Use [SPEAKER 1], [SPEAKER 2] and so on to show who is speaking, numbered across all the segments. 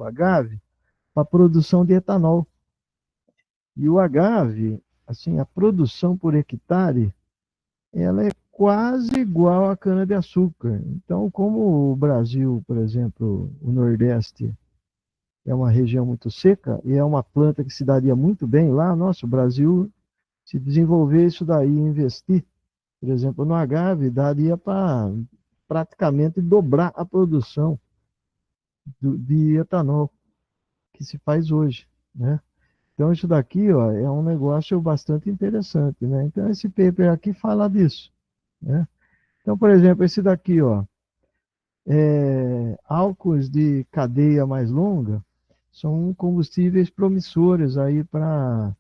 [SPEAKER 1] o agave para a produção de etanol. E o agave, assim, a produção por hectare, ela é quase igual à cana-de-açúcar. Então, como o Brasil, por exemplo, o Nordeste é uma região muito seca e é uma planta que se daria muito bem lá, nossa, o Brasil, se desenvolver isso daí e investir, por exemplo, no agave, daria para praticamente dobrar a produção de etanol que se faz hoje, né? Então, isso daqui, ó, é um negócio bastante interessante, né? Então, esse paper aqui fala disso, né? Então, por exemplo, esse daqui, ó, álcools de cadeia mais longa são combustíveis promissores aí para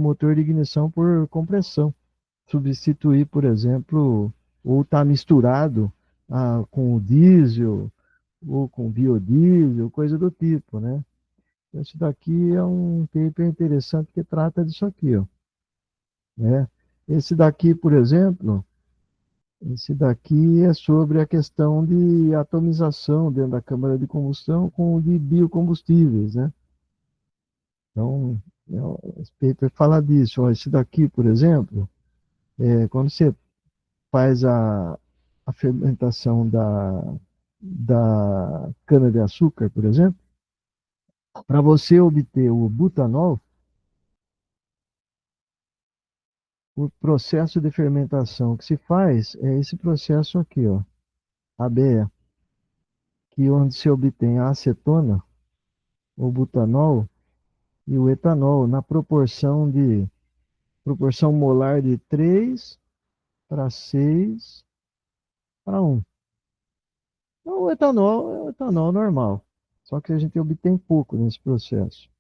[SPEAKER 1] motor de ignição por compressão. Substituir, por exemplo, ou estar misturado com o diesel ou com biodiesel, coisa do tipo, né? Esse daqui é um paper interessante que trata disso aqui, ó, né? Esse daqui, por exemplo, esse daqui é sobre a questão de atomização dentro da câmara de combustão com de biocombustíveis, né? Então, esse paper fala disso. Ó, esse daqui, por exemplo, quando você faz a fermentação da cana-de-açúcar, por exemplo, para você obter o butanol, o processo de fermentação que se faz é esse processo aqui, ó, ABE, que onde se obtém a acetona, o butanol e o etanol na proporção molar de 3 para 6 para 1. Então, o etanol é o etanol normal, só que a gente obtém pouco nesse processo,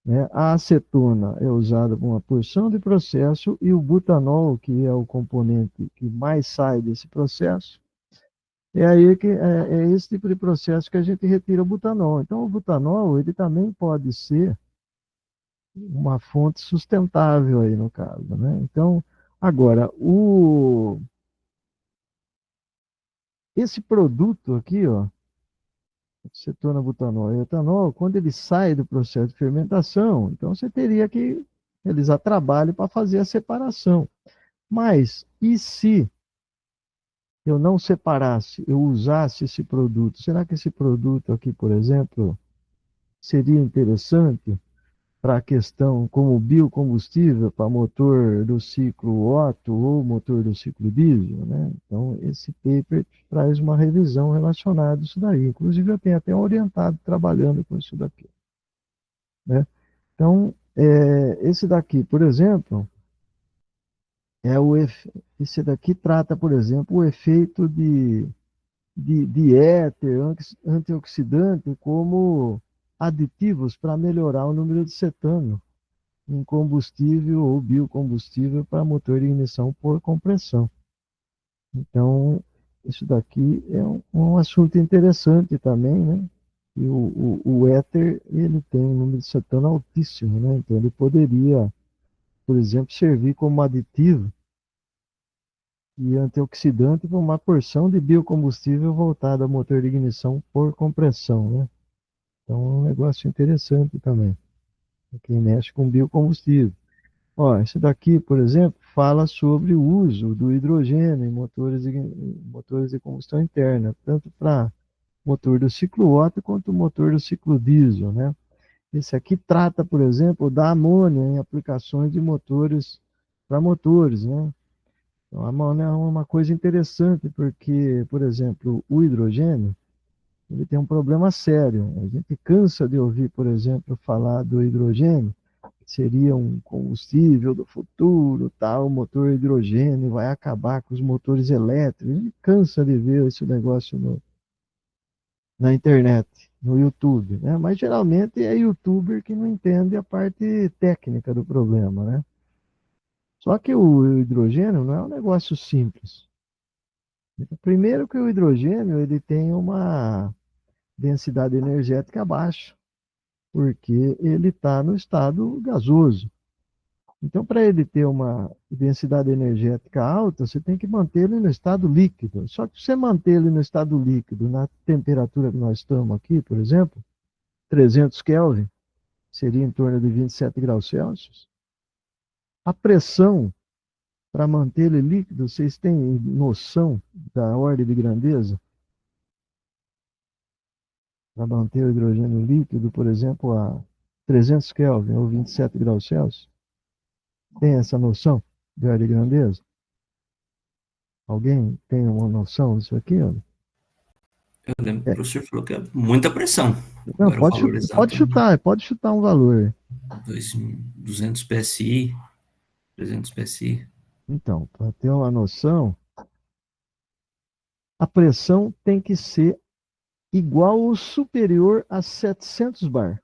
[SPEAKER 1] né? A acetona é usada para uma porção de processo e o butanol, que é o componente que mais sai desse processo, é aí que é esse tipo de processo que a gente retira o butanol. Então, o butanol, ele também pode ser uma fonte sustentável aí no caso, né? Então, agora, esse produto aqui, ó, cetona, butanol e etanol, quando ele sai do processo de fermentação, então você teria que realizar trabalho para fazer a separação. Mas, e se eu não separasse, eu usasse esse produto? Será que esse produto aqui, por exemplo, seria interessante para a questão como biocombustível para motor do ciclo Otto ou motor do ciclo diesel, né? Então, esse paper traz uma revisão relacionada a isso daí. Inclusive, eu tenho até um orientado trabalhando com isso daqui, né? Então, esse daqui, por exemplo, esse daqui trata, por exemplo, o efeito de éter, antioxidante, como aditivos para melhorar o número de cetano em combustível ou biocombustível para motor de ignição por compressão. Então, isso daqui é um assunto interessante também, né? E o éter, ele tem um número de cetano altíssimo, né? Então, ele poderia, por exemplo, servir como aditivo e antioxidante para uma porção de biocombustível voltada a motor de ignição por compressão, né? Então, é um negócio interessante também, quem mexe com biocombustível. Ó, esse daqui, por exemplo, fala sobre o uso do hidrogênio em motores de combustão interna, tanto para motor do ciclo Otto quanto motor do ciclo diesel, né? Esse aqui trata, por exemplo, da amônia em aplicações de motores para motores, né? Então, a amônia é uma coisa interessante porque, por exemplo, o hidrogênio, ele tem um problema sério. A gente cansa de ouvir, por exemplo, falar do hidrogênio, seria um combustível do futuro, tal, motor hidrogênio vai acabar com os motores elétricos. A gente cansa de ver esse negócio na internet, no YouTube, né? Mas geralmente é youtuber que não entende a parte técnica do problema, né? Só que o hidrogênio não é um negócio simples. Primeiro que o hidrogênio ele tem uma densidade energética baixa, porque ele está no estado gasoso. Então, para ele ter uma densidade energética alta, você tem que manter ele no estado líquido. Só que você manter ele no estado líquido, na temperatura que nós estamos aqui, por exemplo, 300 Kelvin, seria em torno de 27 graus Celsius, a pressão para manter ele líquido, vocês têm noção da ordem de grandeza? Para manter o hidrogênio líquido, por exemplo, a 300 Kelvin ou 27 graus Celsius? Tem essa noção de ordem de grandeza? Alguém tem uma noção disso aqui? Ó?
[SPEAKER 2] Eu lembro que o
[SPEAKER 1] É,
[SPEAKER 2] professor falou que é muita pressão.
[SPEAKER 1] não,
[SPEAKER 2] Agora o valor exato,
[SPEAKER 1] pode chutar um valor.
[SPEAKER 2] 200 PSI, 300 PSI.
[SPEAKER 1] Então, para ter uma noção, a pressão tem que ser igual ou superior a 700 bar.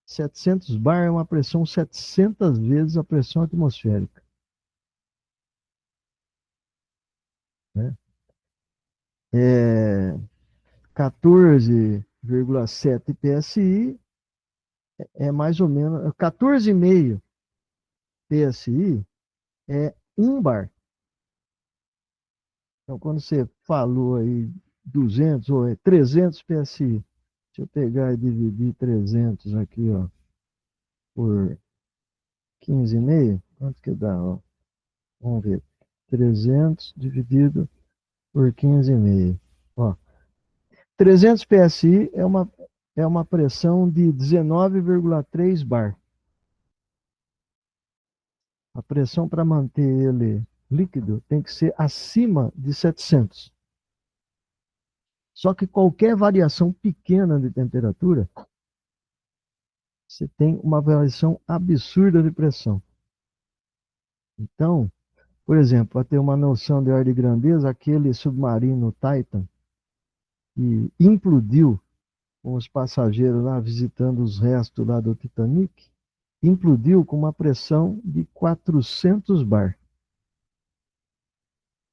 [SPEAKER 1] 700 bar é uma pressão 700 vezes a pressão atmosférica. Né? É 14,7 PSI é mais ou menos 14,5 PSI é 1 bar. Então, quando você falou aí 200 ou 300 PSI, deixa eu pegar e dividir 300 aqui, ó, por 15,5, quanto que dá? Ó? Vamos ver. 300 dividido por 15,5. Ó, 300 PSI é uma pressão de 19,3 bar. A pressão para manter ele líquido tem que ser acima de 700. Só que qualquer variação pequena de temperatura, você tem uma variação absurda de pressão. Então, por exemplo, para ter uma noção de ordem de grandeza, aquele submarino Titan que implodiu com os passageiros lá visitando os restos lá do Titanic, implodiu com uma pressão de 400 bar.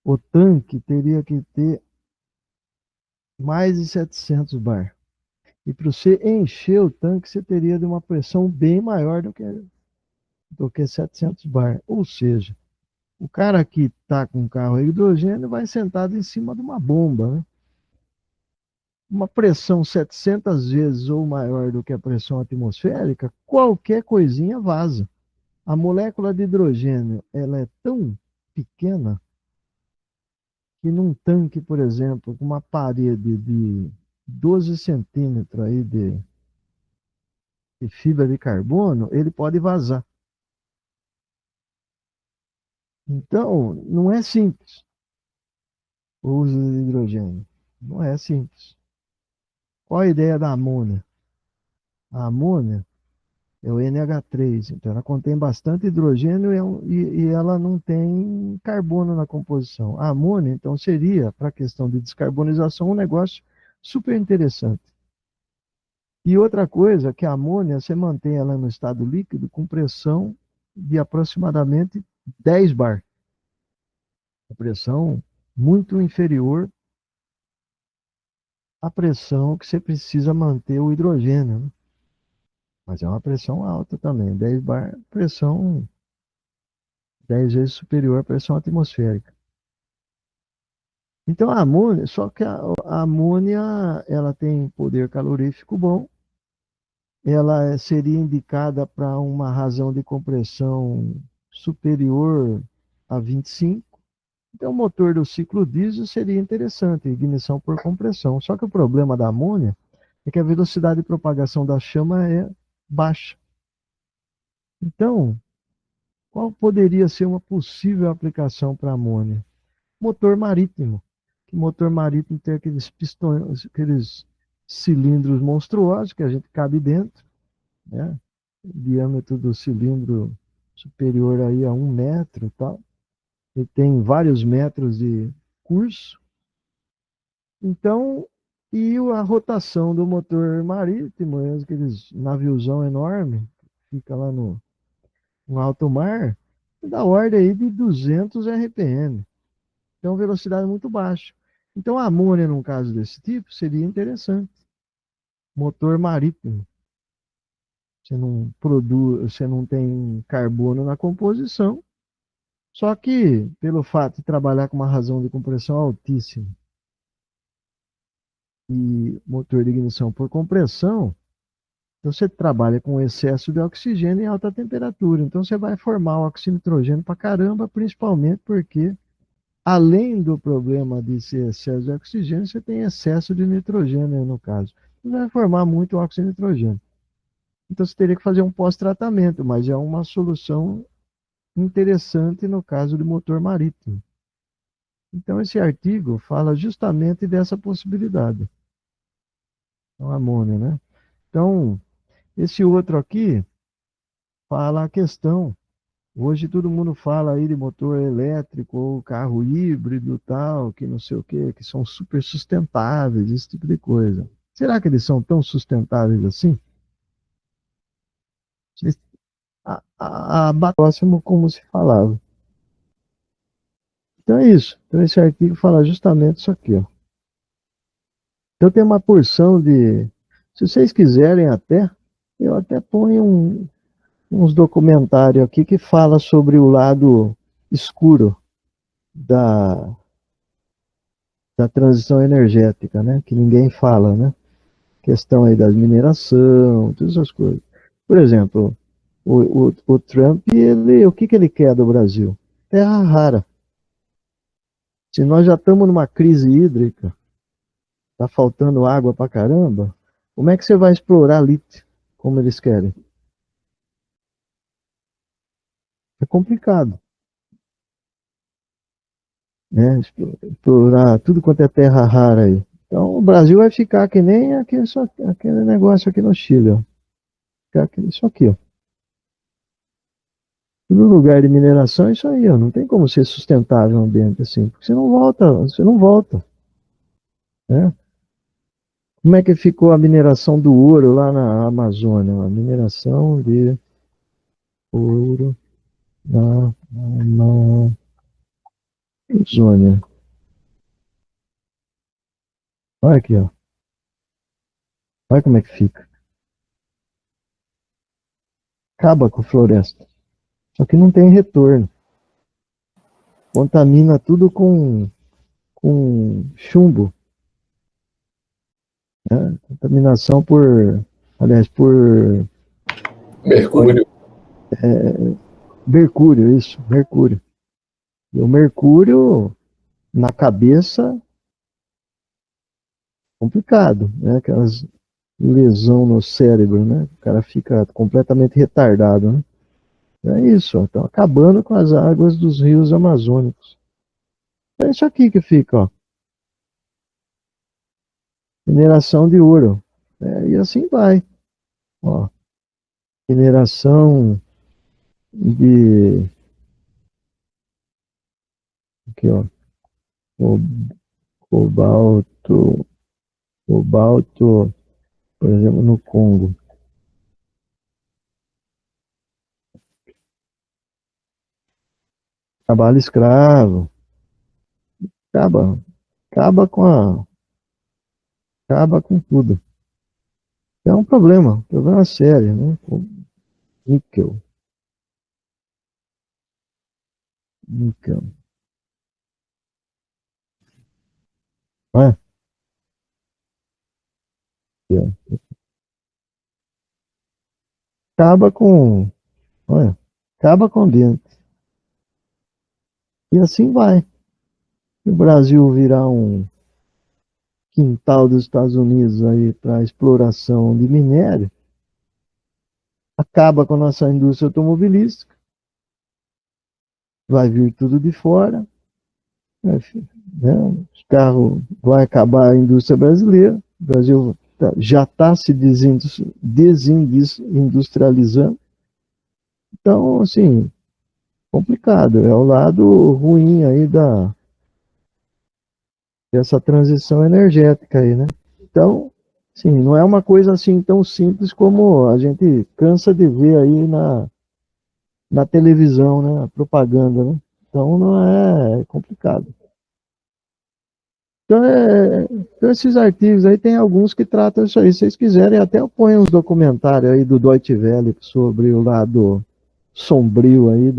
[SPEAKER 1] O tanque teria que ter mais de 700 bar. E para você encher o tanque, você teria de uma pressão bem maior do que 700 bar. Ou seja, o cara que está com um carro a hidrogênio vai sentado em cima de uma bomba, né? Uma pressão 700 vezes ou maior do que a pressão atmosférica, qualquer coisinha vaza. A molécula de hidrogênio, ela é tão pequena que num tanque, por exemplo, com uma parede de 12 centímetros aí de fibra de carbono, ele pode vazar. Então, não é simples o uso de hidrogênio. Não é simples. Qual a ideia da amônia? A amônia é o NH3, então ela contém bastante hidrogênio e ela não tem carbono na composição. A amônia, então, seria, para a questão de descarbonização, um negócio super interessante. E outra coisa, que a amônia, você mantém ela no estado líquido com pressão de aproximadamente 10 bar. A pressão muito inferior à pressão que você precisa manter o hidrogênio, né? Mas é uma pressão alta também, 10 bar, pressão 10 vezes superior à pressão atmosférica. Então a amônia, só que a amônia, ela tem poder calorífico bom, ela seria indicada para uma razão de compressão superior a 25. Então o motor do ciclo diesel seria interessante, ignição por compressão. Só que o problema da amônia é que a velocidade de propagação da chama é baixa. Então, qual poderia ser uma possível aplicação para amônia? Motor marítimo. Que motor marítimo tem aqueles pistões, aqueles cilindros monstruosos que a gente cabe dentro, né? O diâmetro do cilindro superior aí a 1 metro e tal. Ele tem vários metros de curso. Então, e a rotação do motor marítimo, aqueles naviozão enorme, fica lá no alto mar, da ordem aí de 200 RPM. Então, velocidade muito baixa. Então, a amônia, num caso desse tipo, seria interessante. Motor marítimo. você não produz, você não tem carbono na composição, só que pelo fato de trabalhar com uma razão de compressão altíssima e motor de ignição por compressão, então você trabalha com excesso de oxigênio em alta temperatura. Então você vai formar óxido nitrogênio para caramba, principalmente porque, além do problema de ser excesso de oxigênio, você tem excesso de nitrogênio no caso. Você vai formar muito óxido nitrogênio. Então você teria que fazer um pós-tratamento, mas é uma solução interessante no caso de motor marítimo. Então esse artigo fala justamente dessa possibilidade. Então, amônia, né? Então, esse outro aqui fala a questão. Hoje todo mundo fala aí de motor elétrico ou carro híbrido tal, que não sei o quê, que são super sustentáveis, esse tipo de coisa. Será que eles são tão sustentáveis assim? Próximo como se falava. Então é isso. Então esse artigo fala justamente isso aqui, ó. Então tem uma porção de, se vocês quiserem até, eu até ponho uns documentários aqui que fala sobre o lado escuro da, da transição energética, né? Que ninguém fala, né? Questão aí da mineração, todas essas coisas. Por exemplo, o Trump, ele, o que ele quer do Brasil? Terra rara. Se nós já estamos numa crise hídrica, tá faltando água pra caramba, como é que você vai explorar lítio como eles querem? É complicado, né? Explorar tudo quanto é terra rara aí. Então o Brasil vai ficar que nem aquele negócio aqui no Chile, ó. Isso aqui, ó. No lugar de mineração é isso aí, ó. Não tem como ser sustentável um ambiente assim, porque você não volta, né? Como é que ficou a mineração do ouro lá na Amazônia? A mineração de ouro na Amazônia. Olha aqui, ó. Olha como é que fica. Acaba com a floresta. Só que não tem retorno. Contamina tudo com chumbo, né? Contaminação aliás, por
[SPEAKER 3] Mercúrio.
[SPEAKER 1] mercúrio, isso, mercúrio. E o mercúrio na cabeça, complicado, né? Aquelas lesão no cérebro, né? O cara fica completamente retardado, né? É isso, ó. Estão acabando com as águas dos rios amazônicos. É isso aqui que fica, ó. Mineração de ouro. E assim vai. Ó, mineração de. Aqui, ó. Cobalto. Cobalto, por exemplo, no Congo. Trabalho escravo. Acaba. Acaba com a. Acaba com tudo. É um problema sério, né? O níquel. Níquel. Não é? Acaba com. Olha, acaba com o dente. E assim vai. O Brasil virar um quintal dos Estados Unidos aí para exploração de minério, acaba com a nossa indústria automobilística, vai vir tudo de fora, né? Os carros, vai acabar a indústria brasileira, o Brasil já está se desindustrializando, então, assim, complicado, é o lado ruim aí dessa transição energética aí, né? Então, sim, não é uma coisa assim tão simples como a gente cansa de ver aí na televisão, né? A propaganda, né? Então não é complicado. Então, esses artigos aí tem alguns que tratam isso aí. Se vocês quiserem, até eu ponho uns documentários aí do Deutsche Welle sobre o lado sombrio aí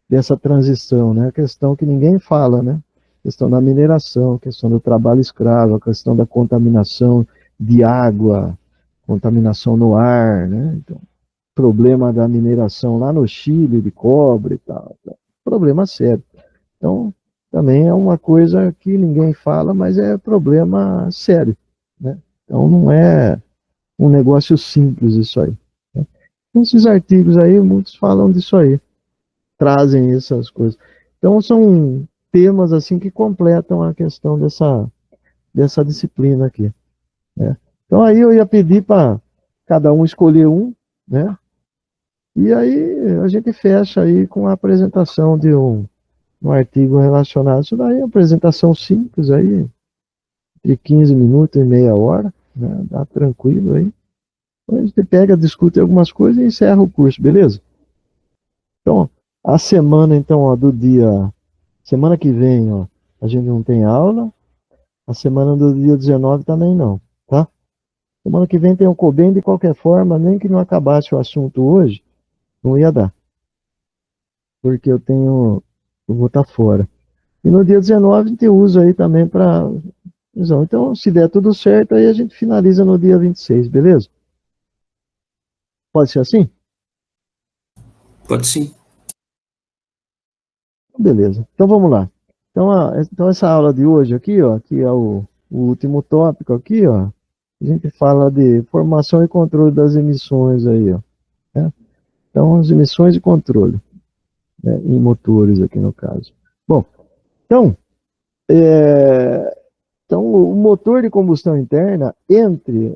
[SPEAKER 1] dessa transição, né? A questão que ninguém fala, né? A questão da mineração, a questão do trabalho escravo, a questão da contaminação de água, contaminação no ar, né? Então, problema da mineração lá no Chile de cobre e tal. Problema sério. Então, também é uma coisa que ninguém fala, mas é problema sério, né? Então, não é um negócio simples isso aí, né? Esses artigos aí, muitos falam disso aí, trazem essas coisas. Então, são temas assim que completam a questão dessa disciplina aqui, né? Então, aí eu ia pedir para cada um escolher um, né? E aí a gente fecha aí com a apresentação de um artigo relacionado a isso daí, uma apresentação simples aí, de 15 minutos e meia hora, né? Dá tranquilo aí. Então, a gente pega, discute algumas coisas e encerra o curso, beleza? Então, a semana, então, ó, do dia... Semana que vem, ó, a gente não tem aula. A semana do dia 19 também não, tá? Semana que vem tem o COBEM de qualquer forma, nem que não acabasse o assunto hoje, não ia dar. Porque eu vou estar fora. E no dia 19 a gente usa aí também para... Então, se der tudo certo, aí a gente finaliza no dia 26, beleza? Pode ser assim?
[SPEAKER 2] Pode sim.
[SPEAKER 1] Beleza. Então vamos lá. Então essa aula de hoje aqui, ó, que é o último tópico aqui, ó, a gente fala de formação e controle das emissões aí, ó, né? Então as emissões e controle, né, em motores aqui no caso. Bom, então, então o motor de combustão interna, entre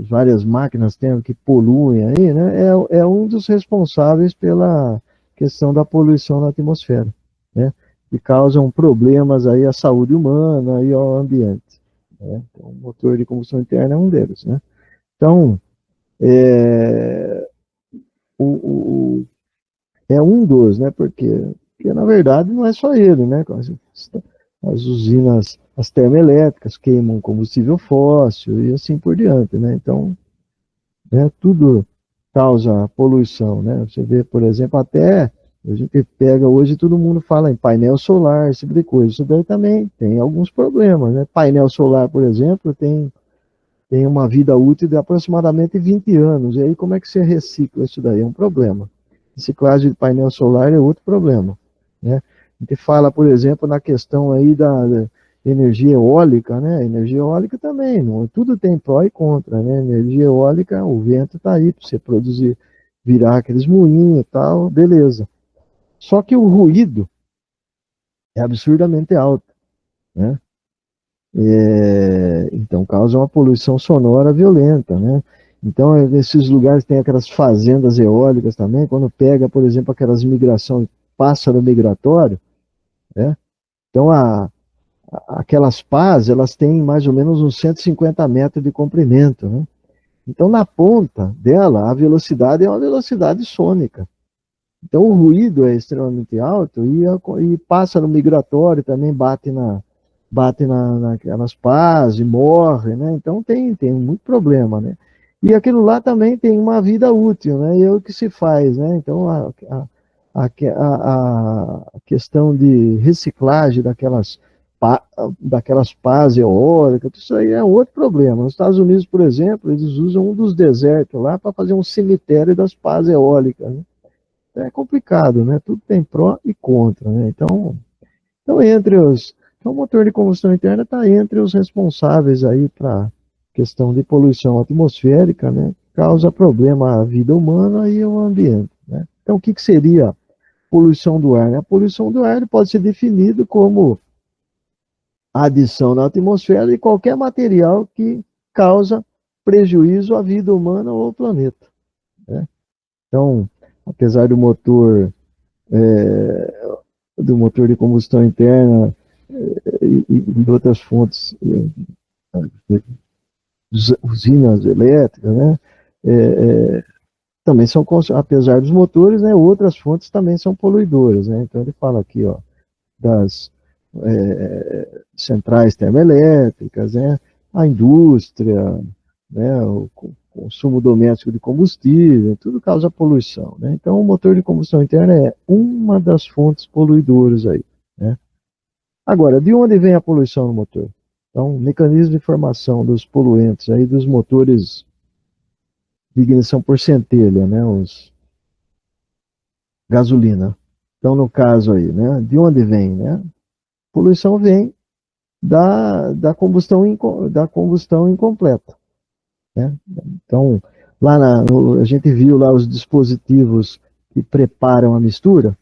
[SPEAKER 1] várias máquinas tendo que poluem aí, né, é um dos responsáveis pela questão da poluição na atmosfera, né, que causam problemas aí à saúde humana e ao ambiente, né? Então, o motor de combustão interna é um deles, né? Então, é, é um dos, né, porque na verdade não é só ele, né, as usinas, as termoelétricas queimam combustível fóssil e assim por diante, né? Então, né, tudo causa poluição, né? Você vê, por exemplo, até a gente pega hoje, todo mundo fala em painel solar, esse tipo de coisa. Isso daí também tem alguns problemas, né? Painel solar, por exemplo, tem uma vida útil de aproximadamente 20 anos. E aí, como é que você recicla isso daí? É um problema. Reciclagem de painel solar é outro problema, né? A gente fala, por exemplo, na questão aí da energia eólica, né? Energia eólica também, não, tudo tem pró e contra, né? Energia eólica, o vento está aí para você produzir, virar aqueles moinhos e tal, beleza. Só que o ruído é absurdamente alto, né? Então causa uma poluição sonora violenta, né? Então, nesses lugares tem aquelas fazendas eólicas também, quando pega, por exemplo, aquelas migrações, pássaro migratório, né? Então, aquelas pás, elas têm mais ou menos uns 150 metros de comprimento, né? Então, na ponta dela, a velocidade é uma velocidade sônica. Então, o ruído é extremamente alto e pássaro migratório também naquelas pás e morre, né? Então tem muito problema, né? E aquilo lá também tem uma vida útil, né? E é o que se faz, né? Então a questão de reciclagem daquelas pás eólicas, isso aí é outro problema. Nos Estados Unidos, por exemplo, eles usam um dos desertos lá para fazer um cemitério das pás eólicas, né? É complicado, né? Tudo tem pró e contra, né? Então, o motor de combustão interna está entre os responsáveis aí para questão de poluição atmosférica, né? Causa problema à vida humana e ao ambiente, né? Então, o que seria poluição do ar, né? A poluição do ar pode ser definido como a adição na atmosfera de qualquer material que causa prejuízo à vida humana ou ao planeta, né? Então, apesar do motor de combustão interna e outras fontes, usinas elétricas, né? Também são, apesar dos motores, né? Outras fontes também são poluidoras, né? Então ele fala aqui, ó, centrais termoelétricas, né? A indústria, né? O consumo doméstico de combustível, tudo causa poluição, né? Então, o motor de combustão interna é uma das fontes poluidoras aí, né? Agora, de onde vem a poluição no motor? Então, mecanismo de formação dos poluentes aí dos motores de ignição por centelha, né? Os gasolina. Então, no caso aí, né? De onde vem, né? Poluição vem da combustão incompleta, né? Então, a gente viu lá os dispositivos que preparam a mistura,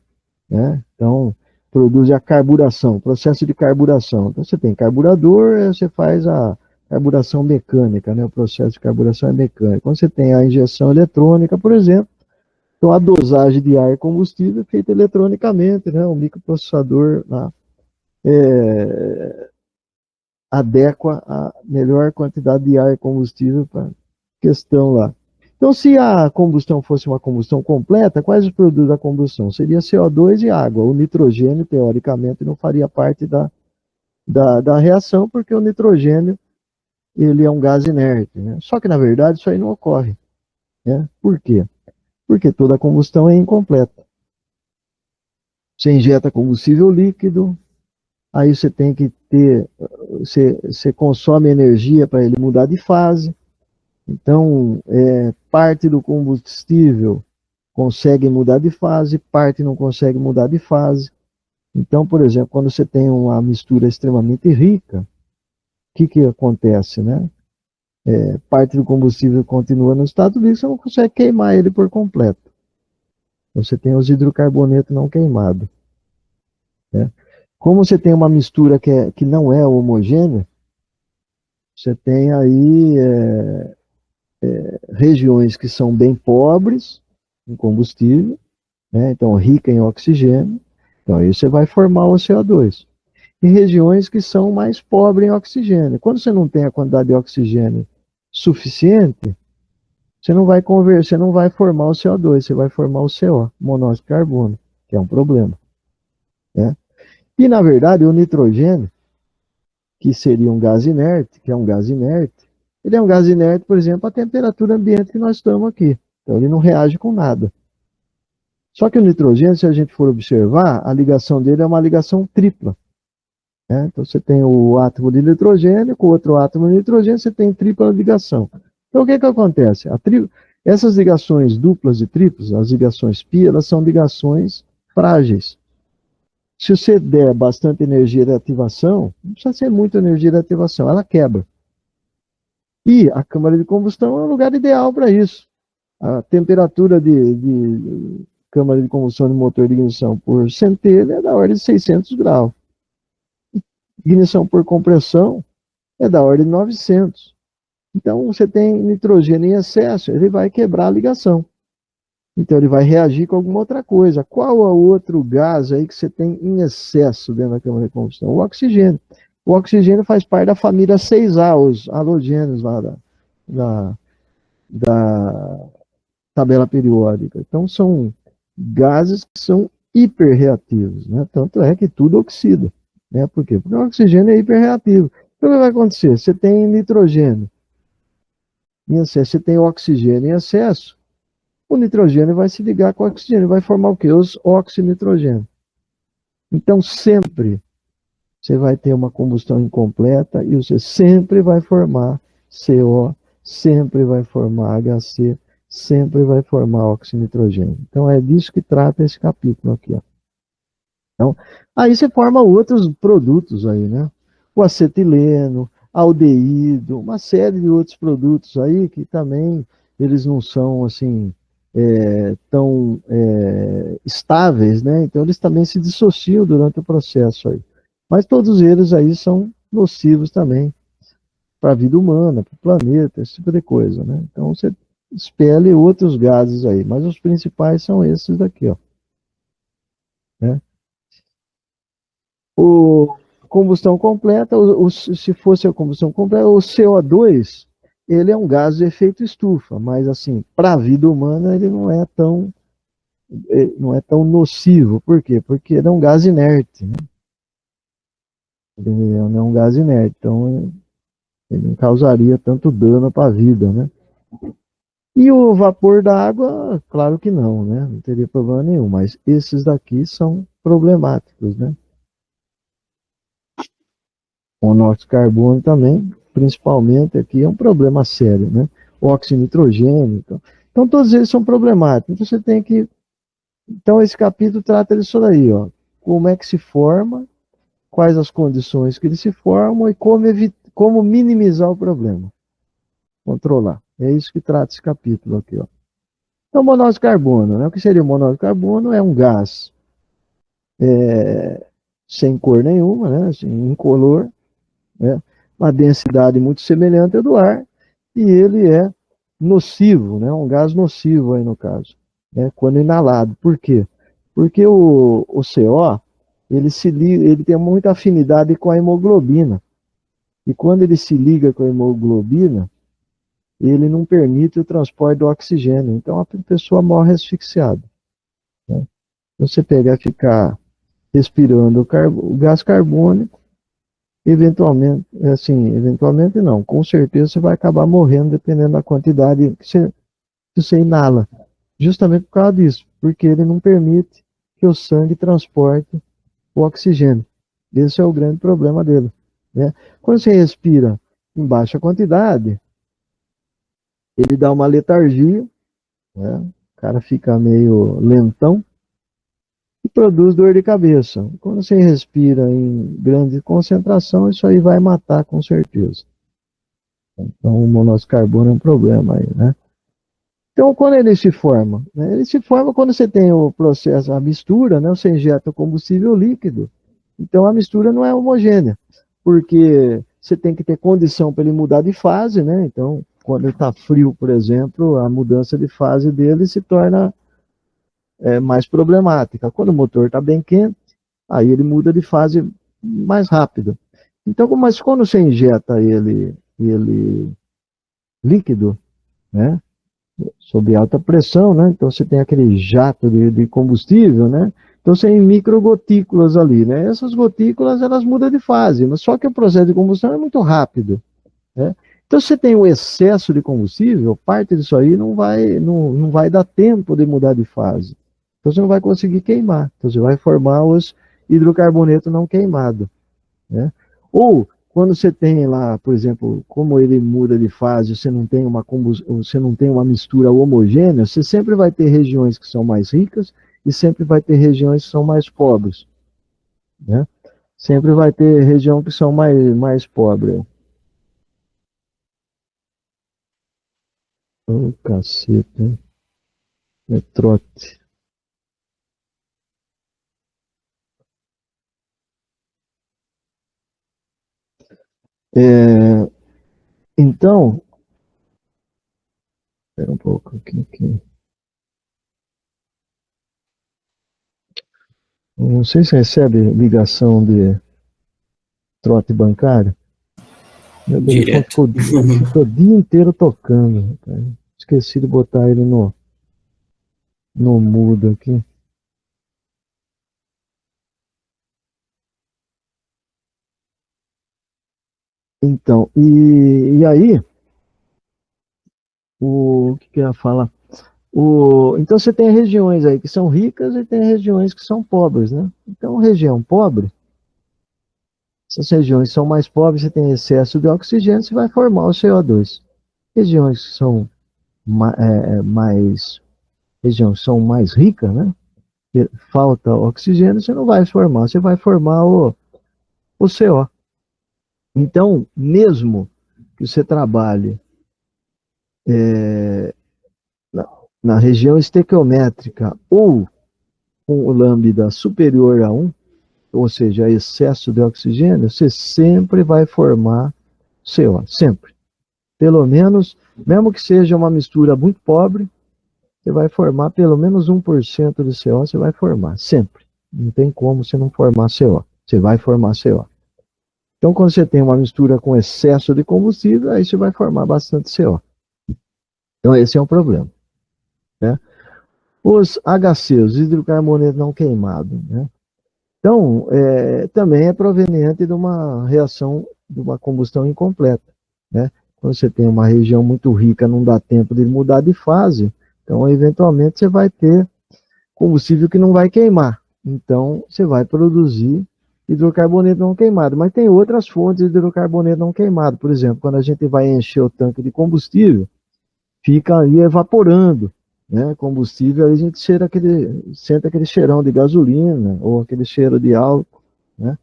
[SPEAKER 1] né? Então, produz a carburação, processo de carburação. Então, você tem carburador, você faz a carburação mecânica, né? O processo de carburação é mecânico. Quando você tem a injeção eletrônica, por exemplo, então a dosagem de ar e combustível é feita eletronicamente, né? O microprocessador lá, adequa a melhor quantidade de ar e combustível para a questão lá. Então, se a combustão fosse uma combustão completa, quais os produtos da combustão? Seria CO2 e água. O nitrogênio, teoricamente, não faria parte da reação, porque o nitrogênio ele é um gás inerte, né? Só que, na verdade, isso aí não ocorre, né? Por quê? Porque toda combustão é incompleta. Você injeta combustível líquido, aí você tem que ter, você consome energia para ele mudar de fase. Então, parte do combustível consegue mudar de fase, parte não consegue mudar de fase. Então, por exemplo, quando você tem uma mistura extremamente rica, o que acontece, né? Parte do combustível continua no estado líquido, você não consegue queimar ele por completo. Você tem os hidrocarbonetos não queimados, né? Como você tem uma mistura que não é homogênea, você tem aí regiões que são bem pobres em combustível, né? Então rica em oxigênio, então aí você vai formar o CO2. E regiões que são mais pobres em oxigênio. Quando você não tem a quantidade de oxigênio suficiente, você não vai você não vai formar o CO2, você vai formar o CO, monóxido de carbono, que é um problema, né? E na verdade o nitrogênio, que seria um gás inerte, que é um gás inerte, ele é um gás inerte, por exemplo, à temperatura ambiente que nós estamos aqui. Então ele não reage com nada. Só que o nitrogênio, se a gente for observar, a ligação dele é uma ligação tripla, né? Então você tem o átomo de nitrogênio com outro átomo de nitrogênio, você tem tripla ligação. Então o que acontece? Essas ligações duplas e triplas, as ligações π, elas são ligações frágeis. Se você der bastante energia de ativação, não precisa ser muita energia de ativação, ela quebra. E a câmara de combustão é um lugar ideal para isso. A temperatura de câmara de combustão de motor de ignição por centelha é da ordem de 600 graus. Ignição por compressão é da ordem de 900. Então, você tem nitrogênio em excesso, ele vai quebrar a ligação. Então, ele vai reagir com alguma outra coisa. Qual é o outro gás aí que você tem em excesso dentro da câmara de combustão? O oxigênio. O oxigênio faz parte da família 6A, os halogênios lá da tabela periódica. Então, são gases que são hiperreativos, né? Tanto é que tudo oxida, né? Por quê? Porque o oxigênio é hiperreativo. Então, o que vai acontecer? Você tem nitrogênio em excesso, você tem oxigênio em excesso, o nitrogênio vai se ligar com o oxigênio, vai formar o quê? Os oxinitrogênios. Então, sempre você vai ter uma combustão incompleta e você sempre vai formar CO, sempre vai formar HC, sempre vai formar oxinitrogênio. Então, é disso que trata esse capítulo aqui, ó. Então, aí você forma outros produtos aí, né? O acetileno, aldeído, uma série de outros produtos aí que também eles não são assim tão estáveis, né? Então eles também se dissociam durante o processo aí. Mas todos eles aí são nocivos também para a vida humana, para o planeta, esse tipo de coisa, né? Então você expele outros gases aí, mas os principais são esses daqui, ó, né? O combustão completa, se fosse a combustão completa, o CO2, ele é um gás de efeito estufa, mas assim, para a vida humana ele não é tão nocivo. Por quê? Porque ele é um gás inerte, né? Ele não é um gás inerte, então ele não causaria tanto dano para a vida, né? E o vapor da água, claro que não, né? Não teria problema nenhum, mas esses daqui são problemáticos, né? O monóxido de carbono também, principalmente aqui, é um problema sério, né? O óxido nitrogênio, então todos eles são problemáticos. Então você tem que... Então esse capítulo trata disso daí, ó. Como é que se forma, quais as condições que eles se formam e como minimizar o problema. Controlar. É isso que trata esse capítulo aqui, ó. Então, monóxido de carbono, né? O que seria o monóxido de carbono? É um gás sem cor nenhuma, né? Assim, incolor, né? Uma densidade muito semelhante à do ar, e ele é nocivo, né? Um gás nocivo aí no caso, né? Quando inalado. Por quê? Porque o CO, ele tem muita afinidade com a hemoglobina, e quando ele se liga com a hemoglobina, ele não permite o transporte do oxigênio, então a pessoa morre asfixiada, né? Você pegar e ficar respirando o gás carbônico, eventualmente não, com certeza você vai acabar morrendo dependendo da quantidade que você inala, justamente por causa disso, porque ele não permite que o sangue transporte o oxigênio. Esse é o grande problema dele, né? Quando você respira em baixa quantidade, ele dá uma letargia, né? O cara fica meio lentão, e produz dor de cabeça. Quando você respira em grande concentração, isso aí vai matar com certeza. Então, o monóxido de carbono é um problema aí, né? Então, quando ele se forma? Né? Ele se forma quando você tem o processo, a mistura, né? Você injeta o combustível líquido. Então, a mistura não é homogênea, porque você tem que ter condição para ele mudar de fase, né? Então, quando ele está frio, por exemplo, a mudança de fase dele se torna mais problemática. Quando o motor está bem quente, aí ele muda de fase mais rápido. Então, mas quando você injeta ele líquido, né, sob alta pressão, né, então você tem aquele jato de combustível, né, então você tem microgotículas ali, né, essas gotículas elas mudam de fase, mas só que o processo de combustão é muito rápido, né. Então, se você tem um excesso de combustível, parte disso aí não vai dar tempo de mudar de fase. Então, você não vai conseguir queimar. Então, você vai formar os hidrocarbonetos não queimados, né? Ou, quando você tem lá, por exemplo, como ele muda de fase, você não tem uma mistura homogênea, você sempre vai ter regiões que são mais ricas e sempre vai ter regiões que são mais pobres, né? Sempre vai ter região que são mais pobres. Ô, caceta, hein? É trote. É, então, espera um pouco aqui. Não sei se recebe ligação de trote bancário. Meu telefone
[SPEAKER 2] Direto.
[SPEAKER 1] ficou o dia inteiro tocando. Cara. Esqueci de botar ele no mudo aqui. Então, e aí, o que eu ia falar? Então você tem regiões aí que são ricas e tem regiões que são pobres, né? Então, região pobre, essas regiões são mais pobres, você tem excesso de oxigênio, você vai formar o CO2. Regiões que são mais regiões são mais ricas, né? Falta oxigênio, você não vai formar, você vai formar o CO. Então, mesmo que você trabalhe na, na região estequiométrica ou com o lambda superior a 1, ou seja, excesso de oxigênio, você sempre vai formar CO, sempre. Pelo menos, mesmo que seja uma mistura muito pobre, você vai formar pelo menos 1% de CO, você vai formar, sempre. Não tem como você não formar CO. Você vai formar CO. Então, quando você tem uma mistura com excesso de combustível, aí você vai formar bastante CO. Então, esse é um problema, né? Os HC, os hidrocarbonetos não queimados, né? Então, também é proveniente de uma reação, de uma combustão incompleta, né? Quando você tem uma região muito rica, não dá tempo de mudar de fase, então, eventualmente, você vai ter combustível que não vai queimar. Então, você vai produzir hidrocarboneto não queimado. Mas tem outras fontes de hidrocarboneto não queimado. Por exemplo, quando a gente vai encher o tanque de combustível, fica aí evaporando, né? Combustível, aí a gente sente aquele cheirão de gasolina ou aquele cheiro de álcool, né?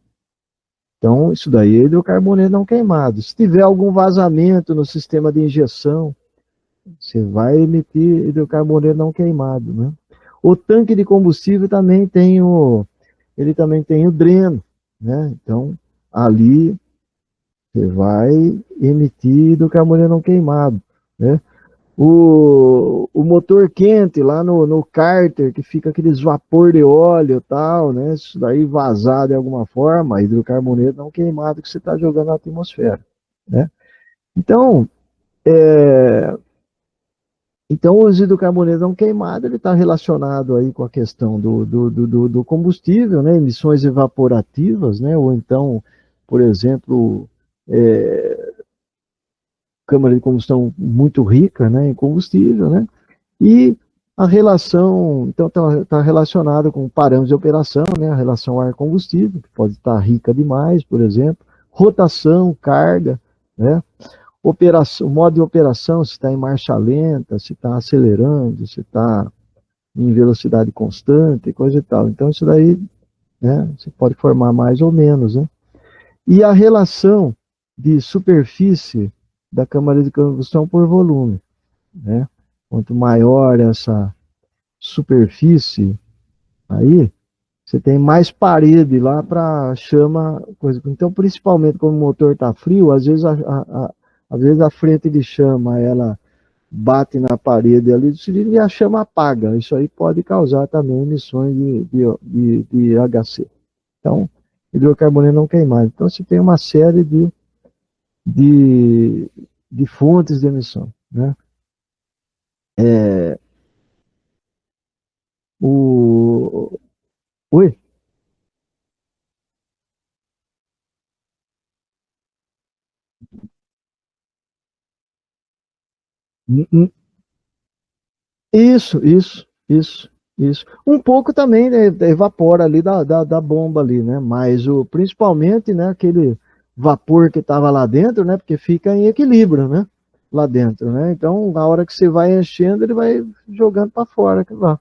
[SPEAKER 1] Então, isso daí é hidrocarboneto não queimado. Se tiver algum vazamento no sistema de injeção, você vai emitir hidrocarboneto não queimado, né? O tanque de combustível também tem ele também tem o dreno, né? Então, ali você vai emitir hidrocarboneto não queimado, né? O motor quente lá no cárter, que fica aqueles vapor de óleo e tal, né? Isso daí vazado de alguma forma, hidrocarboneto não queimado que você está jogando na atmosfera, né? Então, o resíduo carboneto não queimado ele está relacionado aí com a questão do combustível, né? Emissões evaporativas, né? Ou então, por exemplo, câmara de combustão muito rica, né, em combustível, né? E a relação, então, está relacionado com parâmetros de operação, né? A relação ar-combustível, que pode estar rica demais, por exemplo, rotação, carga, né? Operação, modo de operação, se está em marcha lenta, se está acelerando, se está em velocidade constante, coisa e tal. Então, isso daí, né, você pode formar mais ou menos, né? E a relação de superfície da câmara de combustão por volume, né? Quanto maior essa superfície, aí você tem mais parede lá para chama, coisa. Então, principalmente quando o motor está frio, às vezes às vezes a frente de chama ela bate na parede ali do cilindro e a chama apaga. Isso aí pode causar também emissões de HC. Então, hidrocarboneto não queimado. Então, você tem uma série de, de fontes de emissão, né? O... Oi? Isso. Um pouco também, né, evapora ali da bomba ali, né? Mas principalmente, né, aquele vapor que estava lá dentro, né? Porque fica em equilíbrio, né? Lá dentro, né? Então, na hora que você vai enchendo, ele vai jogando para fora aquilo lá.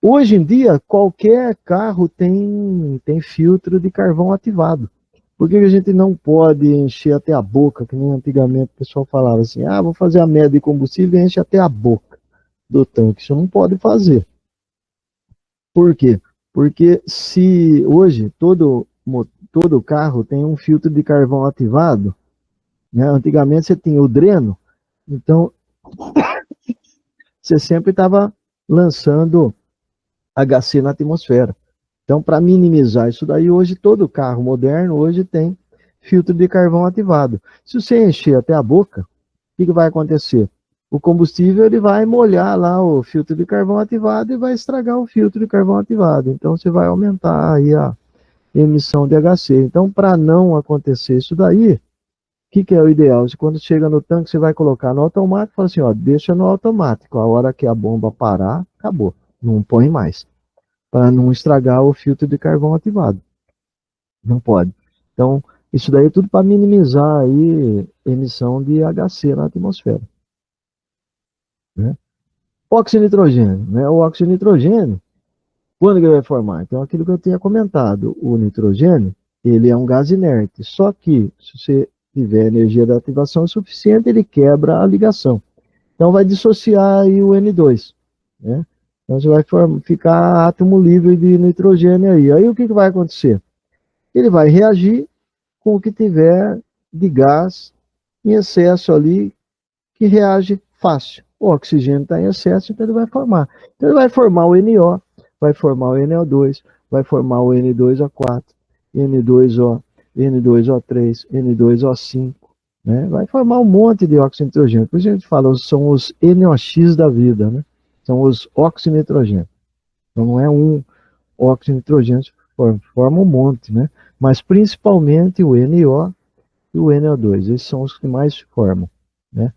[SPEAKER 1] Hoje em dia, qualquer carro tem filtro de carvão ativado. Por que a gente não pode encher até a boca, que nem antigamente o pessoal falava assim, vou fazer a média de combustível e enche até a boca do tanque. Isso não pode fazer. Por quê? Porque se hoje todo carro tem um filtro de carvão ativado, né? Antigamente você tinha o dreno, então você sempre estava lançando HC na atmosfera. Então, para minimizar isso daí, hoje todo carro moderno hoje tem filtro de carvão ativado. Se você encher até a boca, o que vai acontecer? O combustível ele vai molhar lá o filtro de carvão ativado e vai estragar o filtro de carvão ativado. Então, você vai aumentar aí a emissão de HC. Então, para não acontecer isso daí, o que é o ideal? Quando chega no tanque, você vai colocar no automático, fala assim, deixa no automático. A hora que a bomba parar, acabou. Não põe mais. Para não estragar o filtro de carvão ativado. Não pode. Então, isso daí é tudo para minimizar aí emissão de HC na atmosfera, né? Óxido de nitrogênio, né? O óxido de nitrogênio, quando que ele vai formar? Então, aquilo que eu tinha comentado, o nitrogênio, ele é um gás inerte, só que se você tiver energia de ativação suficiente, ele quebra a ligação. Então, vai dissociar aí o N2, né? Então, você vai ficar átomo livre de nitrogênio aí. Aí, o que vai acontecer? Ele vai reagir com o que tiver de gás em excesso ali, que reage fácil. O oxigênio está em excesso, então ele vai formar. Então ele vai formar o NO, vai formar o NO2, vai formar o N2O4, N2O, N2O3, N2O5, né? Vai formar um monte de óxido de nitrogênio. Por isso a gente fala, são os NOx da vida, né? São os óxidos de nitrogênio. Então não é um óxido de nitrogênio, forma um monte, né? Mas principalmente o NO e o NO2, esses são os que mais se formam, né?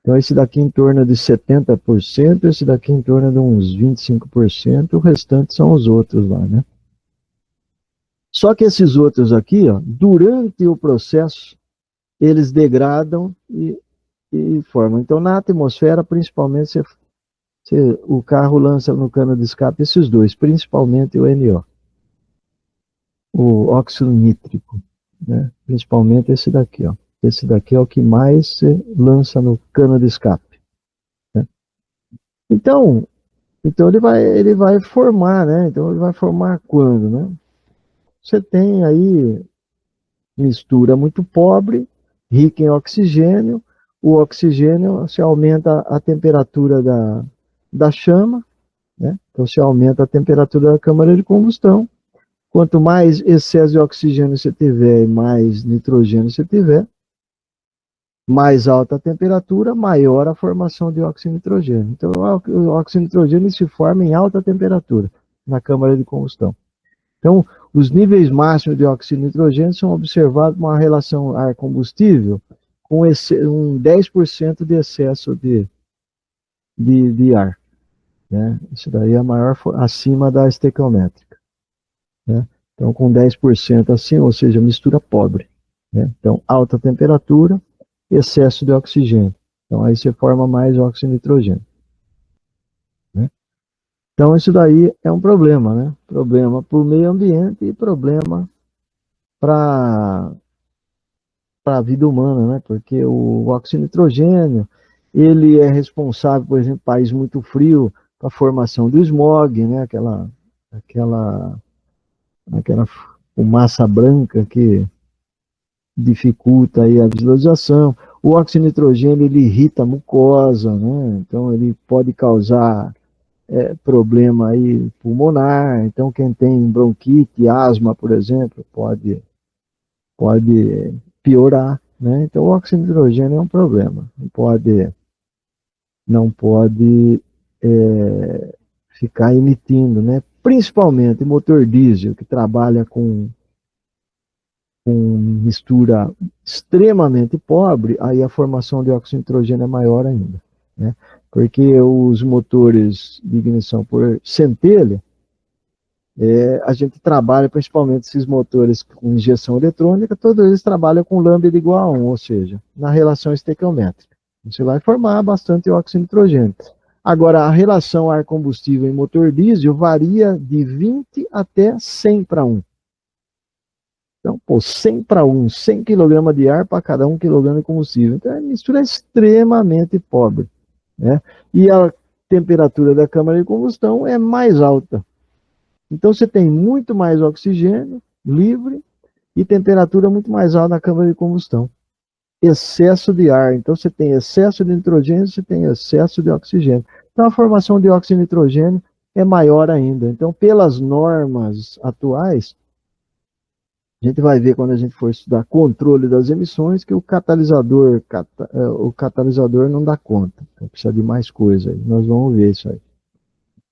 [SPEAKER 1] Então esse daqui em torno de 70%, esse daqui em torno de uns 25%, o restante são os outros lá, né? Só que esses outros aqui, ó, durante o processo, eles degradam e formam. Então na atmosfera, principalmente, o carro lança no cano de escape esses dois, principalmente o NO, o óxido nítrico, né? Principalmente esse daqui, ó. Esse daqui é o que mais se lança no cano de escape, né? Então ele vai formar, né? Então ele vai formar quando, né? Você tem aí mistura muito pobre, rica em oxigênio. O oxigênio se aumenta a temperatura da chama, né? Então se aumenta a temperatura da câmara de combustão. Quanto mais excesso de oxigênio você tiver e mais nitrogênio você tiver, mais alta a temperatura, maior a formação de óxido de nitrogênio. Então, o óxido de nitrogênio se forma em alta temperatura na câmara de combustão. Então, os níveis máximos de óxido de nitrogênio são observados com uma relação ar-combustível com um 10% de excesso de ar, né? Isso daí é a maior, acima da estequiométrica, né? Então, com 10% acima, ou seja, mistura pobre, né? Então, alta temperatura, excesso de oxigênio. Então, aí você forma mais óxido de nitrogênio, né? Então, isso daí é um problema, né? Problema para o meio ambiente e problema para a vida humana, né? Porque o óxido de nitrogênio, ele é responsável, por exemplo, em país muito frio, para a formação do smog, né? Aquela fumaça branca que dificulta aí a visualização. O óxido de nitrogênio, ele irrita a mucosa, né? Então ele pode causar problema aí pulmonar. Então quem tem bronquite, asma, por exemplo, pode piorar, né? Então o óxido de nitrogênio é um problema. Não pode ficar emitindo, né? Principalmente motor diesel, que trabalha com mistura extremamente pobre, aí a formação de óxido de nitrogênio é maior ainda, né? Porque os motores de ignição por centelha, a gente trabalha principalmente esses motores com injeção eletrônica, todos eles trabalham com lambda igual a 1, ou seja, na relação estequiométrica. Você vai formar bastante óxido de nitrogênio. Agora, a relação ar-combustível em motor diesel varia de 20 até 100 para 1. Então, 100 para 1, 100 kg de ar para cada 1 kg de combustível. Então, a mistura é extremamente pobre, né? E a temperatura da câmara de combustão é mais alta. Então, você tem muito mais oxigênio livre e temperatura muito mais alta na câmara de combustão. Excesso de ar. Então, você tem excesso de nitrogênio, você tem excesso de oxigênio. Então, a formação de óxido de nitrogênio é maior ainda. Então, pelas normas atuais, a gente vai ver quando a gente for estudar controle das emissões que o catalisador não dá conta. Então precisa de mais coisa aí. Nós vamos ver isso aí,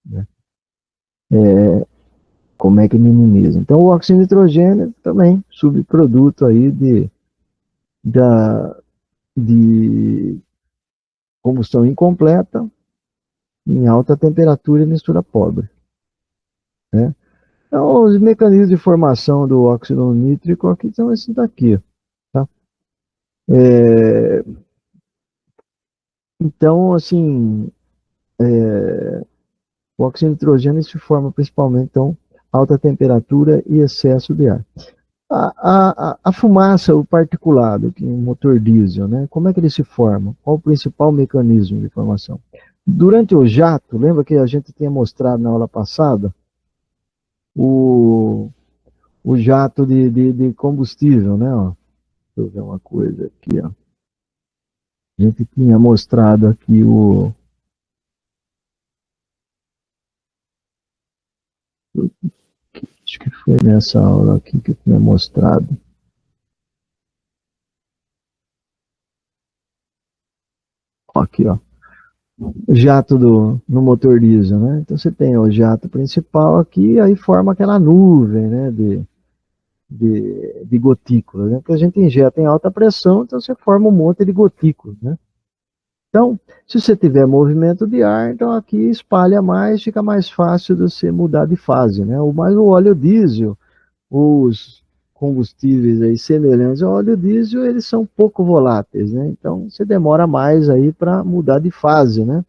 [SPEAKER 1] né? Como é que minimiza. Então o óxido de nitrogênio também, subproduto aí de combustão incompleta, em alta temperatura e mistura pobre, né? Então os mecanismos de formação do óxido nítrico aqui são esses daqui, tá? Então, assim, o óxido de nitrogênio se forma principalmente, então, alta temperatura e excesso de ar. A fumaça, o particulado, que é um motor diesel, né? Como é que ele se forma? Qual o principal mecanismo de formação? Durante o jato, lembra que a gente tinha mostrado na aula passada o jato de combustível, né? Ó, deixa eu ver uma coisa aqui, ó. A gente tinha mostrado aqui acho que foi nessa aula aqui que eu tinha mostrado. Aqui, ó. jato no motor diesel, né? Então você tem o jato principal aqui, aí forma aquela nuvem, né, de gotículas, né? Que a gente injeta em alta pressão, então você forma um monte de gotículas, né? Então, se você tiver movimento de ar, então aqui espalha mais, fica mais fácil de você mudar de fase, né? Mas o óleo diesel, os combustíveis aí semelhantes ao óleo diesel, eles são pouco voláteis, né? Então, você demora mais aí para mudar de fase, né?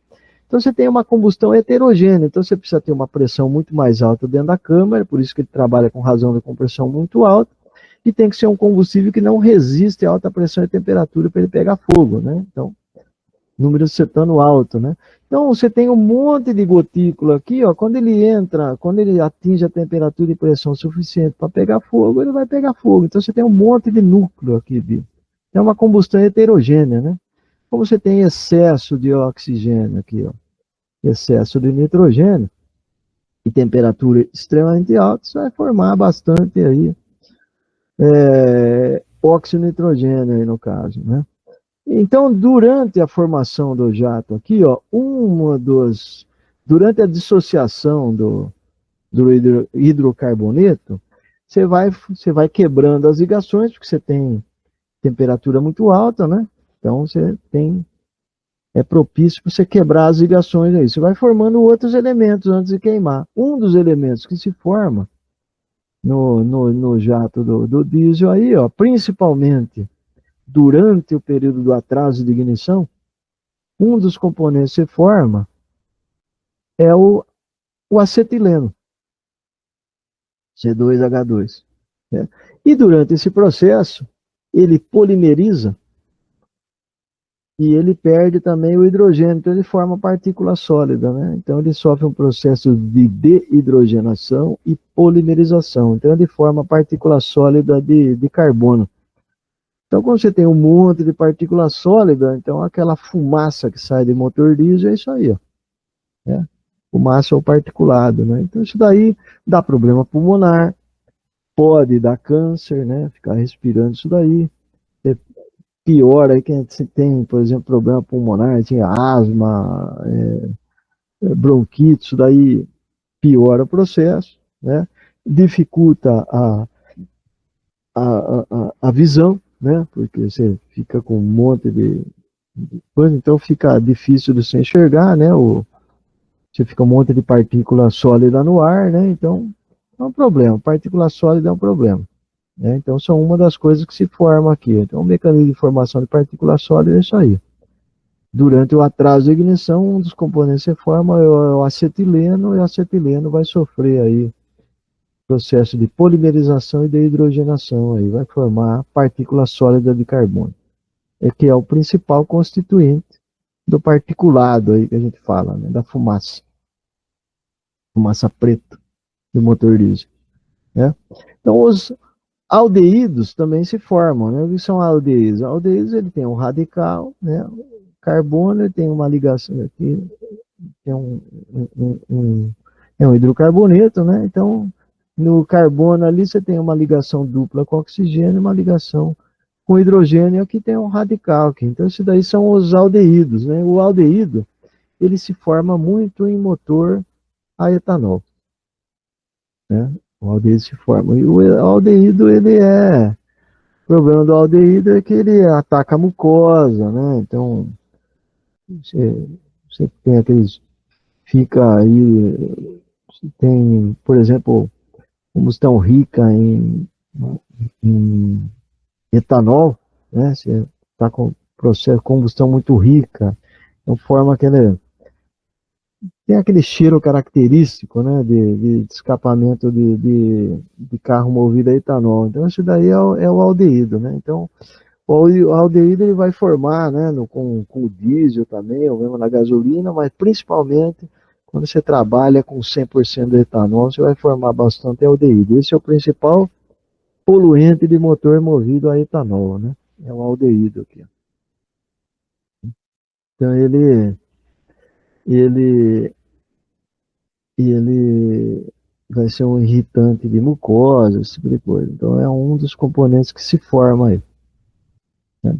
[SPEAKER 1] Então, você tem uma combustão heterogênea, então você precisa ter uma pressão muito mais alta dentro da câmara, por isso que ele trabalha com razão de compressão muito alta, e tem que ser um combustível que não resiste a alta pressão e temperatura para ele pegar fogo, né? Então, número cetano alto, né? Então, você tem um monte de gotícula aqui, ó, quando ele entra, quando ele atinge a temperatura e pressão suficiente para pegar fogo, ele vai pegar fogo. Então, você tem um monte de núcleo aqui, é uma combustão heterogênea, né? Como você tem excesso de oxigênio aqui, ó, excesso de nitrogênio e temperatura extremamente alta, você vai formar bastante aí óxido de nitrogênio aí no caso, né? Então, durante a formação do jato aqui, ó, durante a dissociação do hidrocarboneto, você vai quebrando as ligações, porque você tem temperatura muito alta, né? Então, é propício para você quebrar as ligações aí. Você vai formando outros elementos antes de queimar. Um dos elementos que se forma no jato do diesel aí, ó, principalmente durante o período do atraso de ignição, um dos componentes que se forma é o acetileno, C2H2. Né? E durante esse processo, ele polimeriza e ele perde também o hidrogênio, então ele forma partícula sólida, né? Então ele sofre um processo de dehidrogenação e polimerização, então ele forma partícula sólida de carbono. Então, quando você tem um monte de partícula sólida, então aquela fumaça que sai de motor diesel é isso aí, ó, né? Fumaça ou particulado, né? Então, isso daí dá problema pulmonar, pode dar câncer, né? Ficar respirando isso daí. É pior aí quem tem, por exemplo, problema pulmonar, tinha asma, bronquite, isso daí piora o processo, né? Dificulta a visão, né? Porque você fica com um monte de coisa, então fica difícil de se enxergar, né? Você fica um monte de partícula sólida no ar, né? Então é um problema. Partícula sólida é um problema, né? Então são uma das coisas que se forma aqui. Então o mecanismo de formação de partícula sólida é isso aí. Durante o atraso de ignição, um dos componentes que se forma é o acetileno, e o acetileno vai sofrer aí processo de polimerização e de hidrogenação, aí vai formar partícula sólida de carbono, que é o principal constituinte do particulado aí que a gente fala, né, da fumaça preta do motor diesel, né? Então os aldeídos também se formam, né? O que são aldeídos? Aldeídos ele tem um radical, né? O carbono ele tem uma ligação aqui, tem é um hidrocarboneto, né? Então no carbono ali você tem uma ligação dupla com oxigênio, uma ligação com hidrogênio, aqui tem um radical aqui. Então isso daí são os aldeídos, né? O aldeído ele se forma muito em motor a etanol, né? O aldeído se forma. E o aldeído, o problema do aldeído é que ele ataca a mucosa, né? Então, você tem aqueles, fica aí, tem, por exemplo, combustão rica em etanol, né? Você está com processo de combustão muito rica, então forma aquele, tem aquele cheiro característico, né, de escapamento de carro movido a etanol. Então, isso daí é o aldeído, né? Então, o aldeído ele vai formar, né, com o diesel também, ou mesmo na gasolina, mas principalmente quando você trabalha com 100% de etanol, você vai formar bastante aldeído. Esse é o principal poluente de motor movido a etanol, né? É o aldeído aqui. Então, ele ele vai ser um irritante de mucosa, esse tipo de coisa. Então é um dos componentes que se forma aí, né?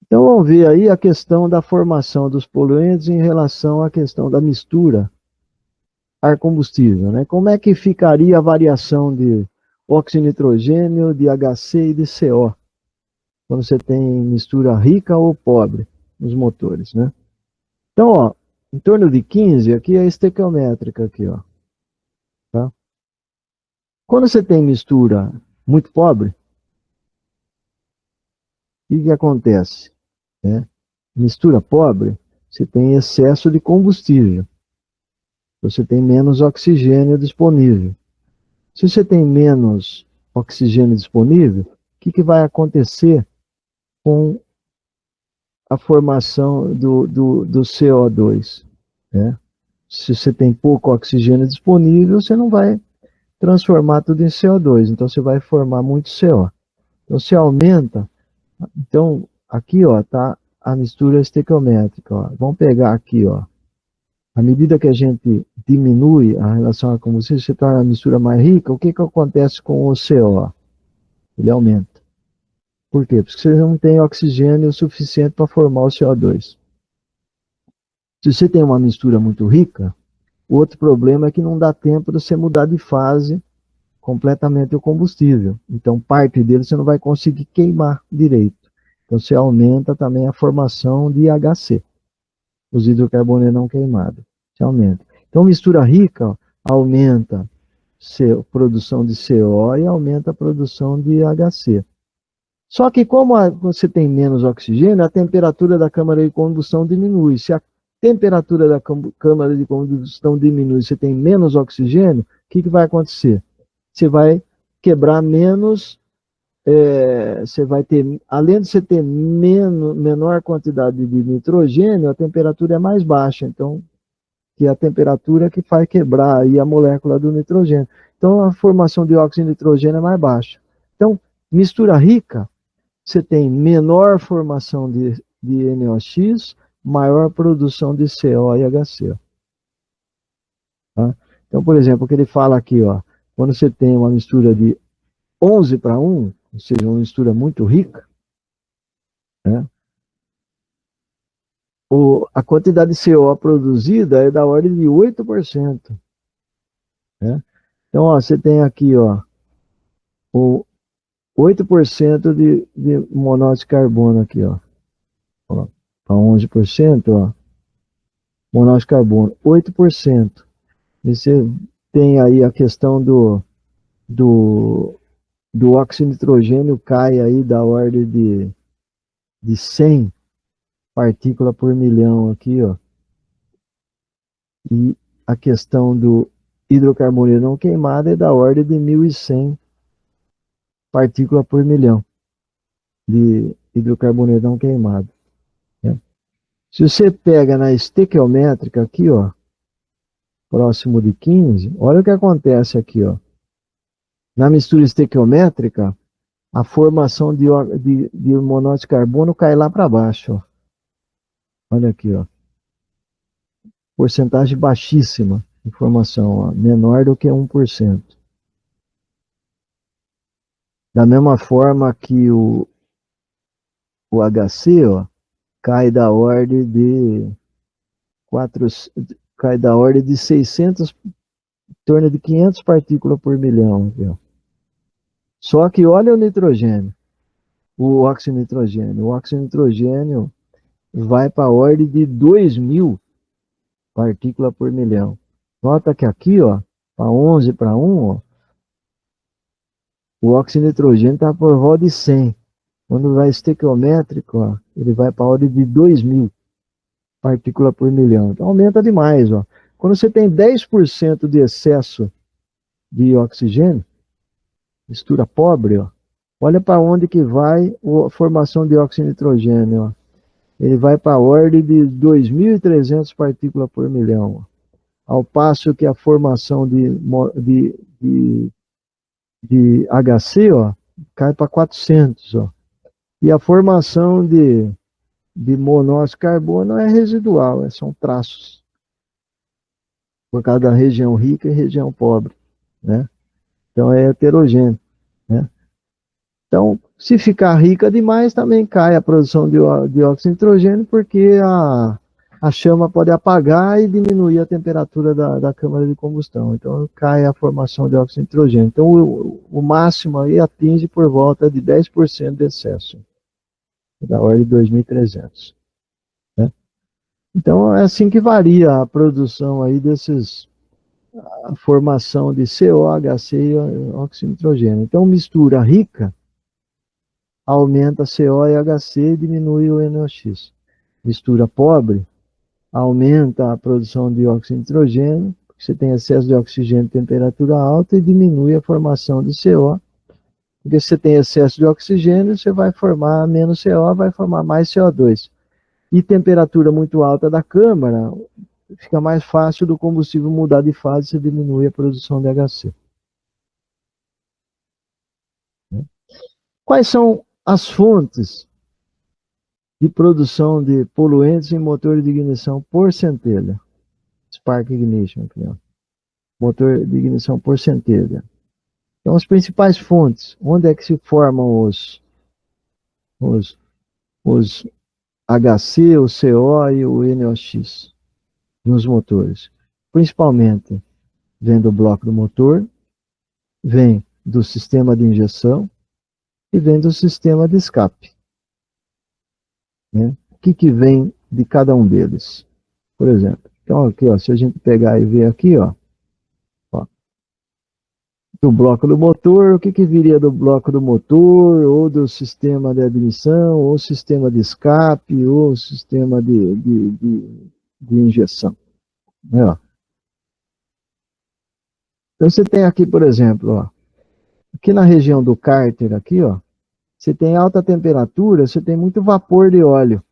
[SPEAKER 1] Então Então vamos ver aí a questão da formação dos poluentes em relação à questão da mistura ar-combustível, né? Como é que ficaria a variação de óxido de nitrogênio, de HC e de CO, quando você tem mistura rica ou pobre nos motores, né? Então, ó, em torno de 15, aqui é a estequiométrica, aqui, ó. Tá? Quando você tem mistura muito pobre, o que acontece? Né? Mistura pobre, você tem excesso de combustível. Você tem menos oxigênio disponível. Se você tem menos oxigênio disponível, o que vai acontecer com a formação do CO2? Né? Se você tem pouco oxigênio disponível, você não vai transformar tudo em CO2, então você vai formar muito CO. Então você aumenta, então aqui ó, tá a mistura estequiométrica, ó. Vamos pegar aqui, ó. À medida que a gente diminui a relação a combustível, você torna a mistura mais rica, o que acontece com o CO? Ele aumenta. Por quê? Porque você não tem oxigênio suficiente para formar o CO2. Se você tem uma mistura muito rica, o outro problema é que não dá tempo de você mudar de fase completamente o combustível. Então, parte dele você não vai conseguir queimar direito. Então, você aumenta também a formação de HC, os hidrocarbonetos não queimados. Você aumenta. Então, mistura rica ó, aumenta a produção de CO e aumenta a produção de HC. Só que como você tem menos oxigênio, a temperatura da câmara de combustão diminui. Se a temperatura da câmara de combustão diminui, você tem menos oxigênio, o que vai acontecer? Você vai quebrar menos, você vai ter, além de você ter menor quantidade de nitrogênio, a temperatura é mais baixa, então, que é a temperatura que faz quebrar aí a molécula do nitrogênio. Então, a formação de óxido de nitrogênio é mais baixa. Então, mistura rica, você tem menor formação de NOx, maior produção de CO e HC. Tá? Então, por exemplo, o que ele fala aqui, ó, quando você tem uma mistura de 11:1, ou seja, uma mistura muito rica, né, a quantidade de CO produzida é da ordem de 8%. Né? Então, ó, você tem aqui ó, o 8% de monóxido de carbono aqui, ó. Para 11%, ó, monóxido de carbono, 8%. E você tem aí a questão do óxido de nitrogênio cai aí da ordem de 100 partículas por milhão aqui, ó. E a questão do hidrocarboneto não queimado é da ordem de 1.100 partículas por milhão de hidrocarboneto não queimado. Né? Se você pega na estequiométrica aqui, ó, próximo de 15, olha o que acontece aqui, ó. Na mistura estequiométrica, a formação de monóxido de carbono cai lá para baixo, ó. Olha aqui, ó. Porcentagem baixíssima de formação, ó, menor do que 1%. Da mesma forma que o HC, ó, cai da ordem de 4, cai da ordem de 600, em torno de 500 partículas por milhão. Aqui, ó. Só que olha o nitrogênio, o óxido de nitrogênio. O óxido de nitrogênio vai para a ordem de 2.000 partículas por milhão. Nota que aqui, ó, para 11:1, ó, o óxido de nitrogênio está por volta de 100. Quando vai estequiométrico, ó, ele vai para a ordem de 2.000 partículas por milhão. Então aumenta demais. Ó. Quando você tem 10% de excesso de oxigênio, mistura pobre, ó, olha para onde que vai a formação de óxido de nitrogênio. Ó. Ele vai para a ordem de 2.300 partículas por milhão. Ó. Ao passo que a formação de HC ó, cai para 400. Ó. E a formação de monóxido de carbono é residual, são traços. Por causa da região rica e região pobre. Né? Então é heterogêneo. Né? Então, se ficar rica demais, também cai a produção de dióxido de nitrogênio, porque a chama pode apagar e diminuir a temperatura da câmara de combustão. Então, cai a formação de dióxido de nitrogênio. Então, o máximo aí atinge por volta de 10% de excesso, da ordem de 2.300. Né? Então, é assim que varia a produção aí a formação de CO, HC e óxido de nitrogênio. Então, mistura rica aumenta CO e HC e diminui o NOx. Mistura pobre aumenta a produção de óxido de nitrogênio, porque você tem excesso de oxigênio em temperatura alta e diminui a formação de CO. Porque se você tem excesso de oxigênio, você vai formar menos CO, vai formar mais CO2. E temperatura muito alta da câmara, fica mais fácil do combustível mudar de fase, você diminui a produção de HC. Quais são as fontes de produção de poluentes em motor de ignição por centelha? Spark Ignition, aqui, ó. Motor de ignição por centelha. Então, as principais fontes, onde é que se formam os HC, o CO e o NOx nos motores? Principalmente, vem do bloco do motor, vem do sistema de injeção e vem do sistema de escape. Né? O que vem de cada um deles? Por exemplo, então aqui, ó, se a gente pegar e ver aqui, ó, do bloco do motor, o que viria do bloco do motor, ou do sistema de admissão, ou sistema de escape, ou sistema de injeção. Né, ó. Então você tem aqui, por exemplo, ó, aqui na região do cárter, aqui, ó, você tem alta temperatura, você tem muito vapor de óleo.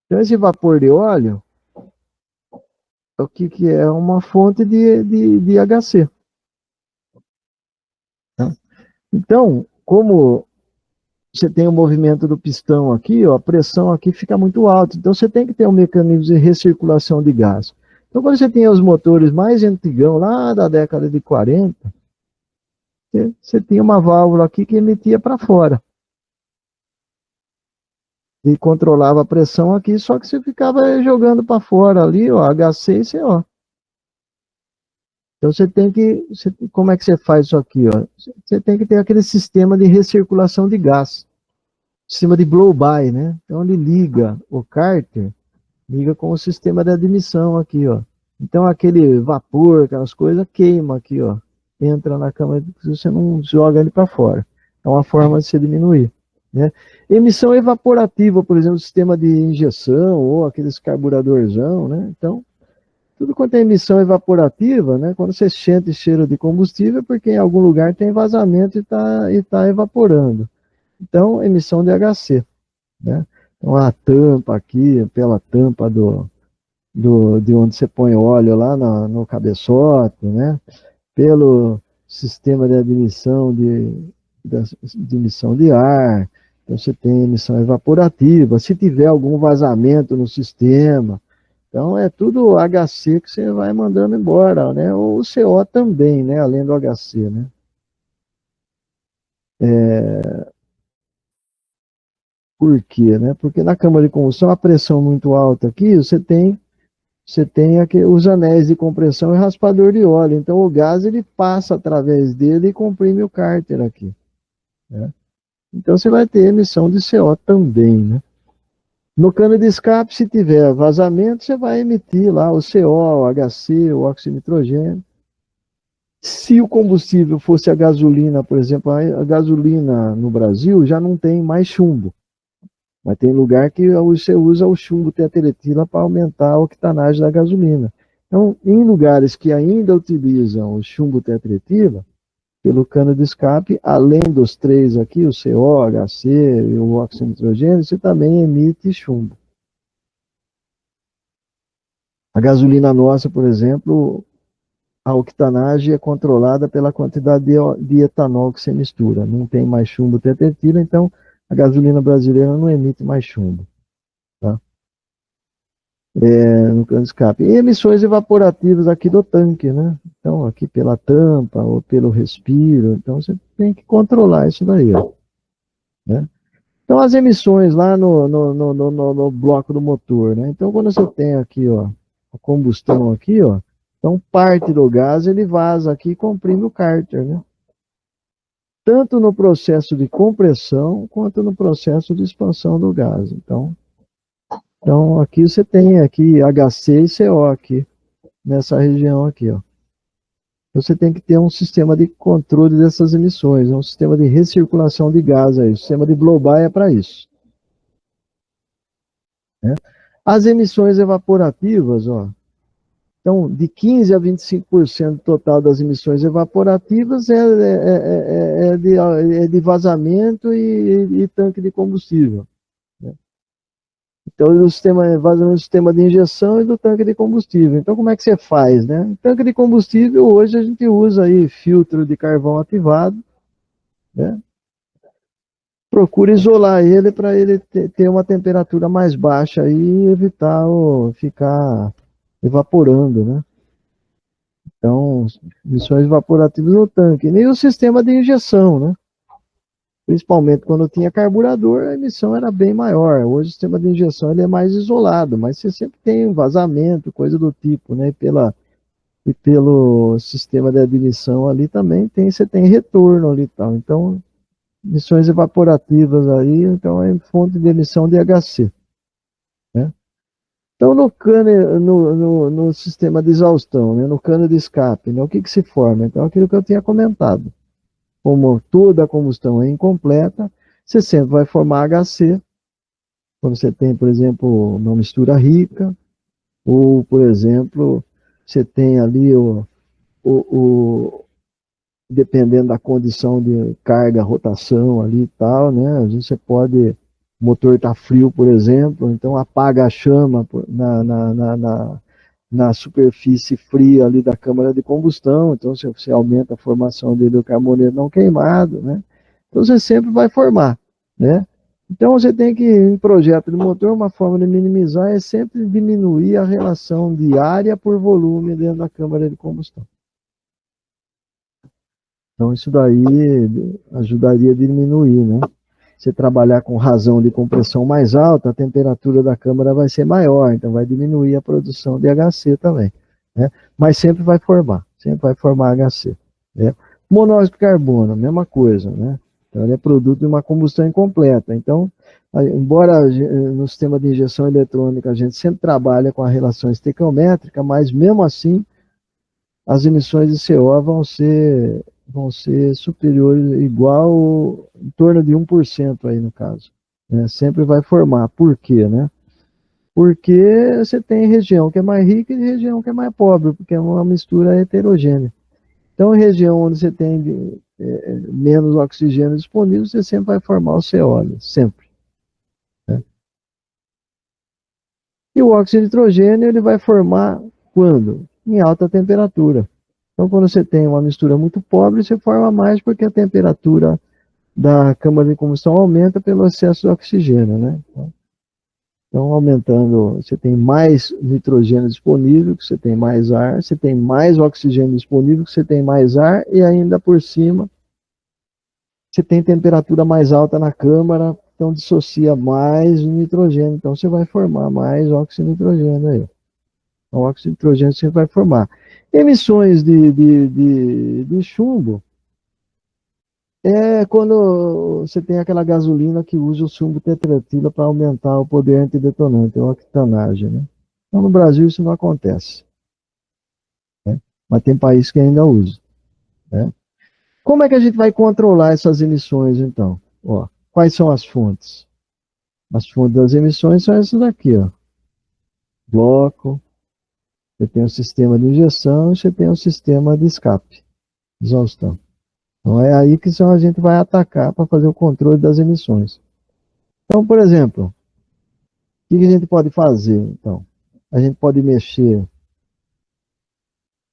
[SPEAKER 1] Então esse vapor de óleo, o que é? Uma fonte de HC. Então, como você tem o movimento do pistão aqui, ó, a pressão aqui fica muito alta. Então, você tem que ter um mecanismo de recirculação de gás. Então, quando você tem os motores mais antigão, lá da década de 40, você tinha uma válvula aqui que emitia para fora. E controlava a pressão aqui, só que você ficava jogando para fora ali, ó, HC e CO. Então você tem que, como é que você faz isso aqui? Ó? Você tem que ter aquele sistema de recirculação de gás, sistema de blow-by, né? Então ele liga o cárter, liga com o sistema de admissão aqui, ó. Então aquele vapor, aquelas coisas, queima aqui, ó. Entra na câmara, você não joga ele para fora. É uma forma de se diminuir. Né? Emissão evaporativa, por exemplo, sistema de injeção ou aqueles carburadorzão, né? Então, tudo quanto é emissão evaporativa, né, quando você sente cheiro de combustível, é porque em algum lugar tem vazamento e tá evaporando. Então, emissão de HC. Né? Então, a tampa aqui, pela tampa de onde você põe óleo lá no cabeçote, né? Pelo sistema de admissão de emissão de ar, então você tem emissão evaporativa. Se tiver algum vazamento no sistema, então é tudo HC que você vai mandando embora, né? Ou o CO também, né? Além do HC, né? Por quê, né? Porque na câmara de combustão, a pressão muito alta aqui, você tem aqui, os anéis de compressão e raspador de óleo. Então o gás ele passa através dele e comprime o cárter aqui. Né? Então você vai ter emissão de CO também, né? No cano de escape, se tiver vazamento, você vai emitir lá o CO, o HC, o óxido de nitrogênio. Se o combustível fosse a gasolina, por exemplo, a gasolina no Brasil já não tem mais chumbo. Mas tem lugar que você usa o chumbo tetraetila para aumentar a octanagem da gasolina. Então, em lugares que ainda utilizam o chumbo tetraetila, pelo cano de escape, além dos três aqui, o CO, HC e o óxido de nitrogênio, você também emite chumbo. A gasolina nossa, por exemplo, a octanagem é controlada pela quantidade de etanol que você mistura. Não tem mais chumbo tetraetila, então a gasolina brasileira não emite mais chumbo. Tá? No cano de escape. E emissões evaporativas aqui do tanque, né? Então, aqui pela tampa ou pelo respiro. Então, você tem que controlar isso daí, ó, né? Então, as emissões lá no bloco do motor, né? Então, quando você tem aqui, ó, a combustão aqui, ó, então parte do gás ele vaza aqui e comprime o cárter, né? Tanto no processo de compressão quanto no processo de expansão do gás. Então aqui você tem aqui HC e CO aqui, nessa região aqui, ó. Você tem que ter um sistema de controle dessas emissões, um sistema de recirculação de gás aí. O sistema de blow-by é para isso, né? As emissões evaporativas, ó, então, de 15% a 25% total das emissões evaporativas é de vazamento e tanque de combustível, né? Então, o sistema é vazamento do sistema de injeção e do tanque de combustível. Então, como é que você faz, né? O tanque de combustível, hoje a gente usa aí filtro de carvão ativado, né? Procura isolar ele para ele ter uma temperatura mais baixa e evitar ficar evaporando, né? Então, emissões evaporativas no tanque. Nem o sistema de injeção, né? Principalmente quando tinha carburador, a emissão era bem maior. Hoje o sistema de injeção ele é mais isolado, mas você sempre tem um vazamento, coisa do tipo, né? E pelo sistema de admissão ali também você tem retorno ali e tal. Então, emissões evaporativas aí, então é fonte de emissão de HC, né? Então, no sistema de exaustão, né, no cano de escape, né, o que se forma? Então, aquilo que eu tinha comentado. Como toda a combustão é incompleta, você sempre vai formar HC, quando você tem, por exemplo, uma mistura rica, ou, por exemplo, você tem ali dependendo da condição de carga, rotação ali e tal, né? Às vezes você pode, o motor está frio, por exemplo, então apaga a chama na superfície fria ali da câmara de combustão, então você aumenta a formação dele do carboneto não queimado, né? Então você sempre vai formar, né? Então você tem que, em projeto de motor, uma forma de minimizar é sempre diminuir a relação de área por volume dentro da câmara de combustão. Então isso daí ajudaria a diminuir, né? Você trabalhar com razão de compressão mais alta, a temperatura da câmara vai ser maior, então vai diminuir a produção de HC também, né? Mas sempre vai formar HC, né? Monóxido de carbono, mesma coisa, né? Então ele é produto de uma combustão incompleta. Então, embora no sistema de injeção eletrônica a gente sempre trabalha com a relação estequiométrica, mas mesmo assim as emissões de CO vão ser superiores, igual, em torno de 1% aí no caso, né? Sempre vai formar. Por quê, né? Porque você tem região que é mais rica e região que é mais pobre, porque é uma mistura heterogênea. Então, em região onde você tem menos oxigênio disponível, você sempre vai formar o CO, né? Sempre, né? E o óxido de nitrogênio, ele vai formar quando? Em alta temperatura. Então, quando você tem uma mistura muito pobre, você forma mais porque a temperatura da câmara de combustão aumenta pelo excesso de oxigênio, né? Então, aumentando, você tem mais nitrogênio disponível, que você tem mais ar, você tem mais oxigênio disponível, que você tem mais ar, e ainda por cima, você tem temperatura mais alta na câmara, então dissocia mais nitrogênio, então você vai formar mais óxido de nitrogênio aí. O óxido de nitrogênio você vai formar. Emissões de chumbo é quando você tem aquela gasolina que usa o chumbo tetratila para aumentar o poder antidetonante, a octanagem, né? Então, no Brasil isso não acontece, né? Mas tem países que ainda usam, né? Como é que a gente vai controlar essas emissões, então? Ó, quais são as fontes? As fontes das emissões são essas daqui, ó. Bloco, você tem o sistema de injeção e você tem o sistema de escape, exaustão. Então é aí que a gente vai atacar para fazer o controle das emissões. Então, por exemplo, o que a gente pode fazer? Então, a gente pode mexer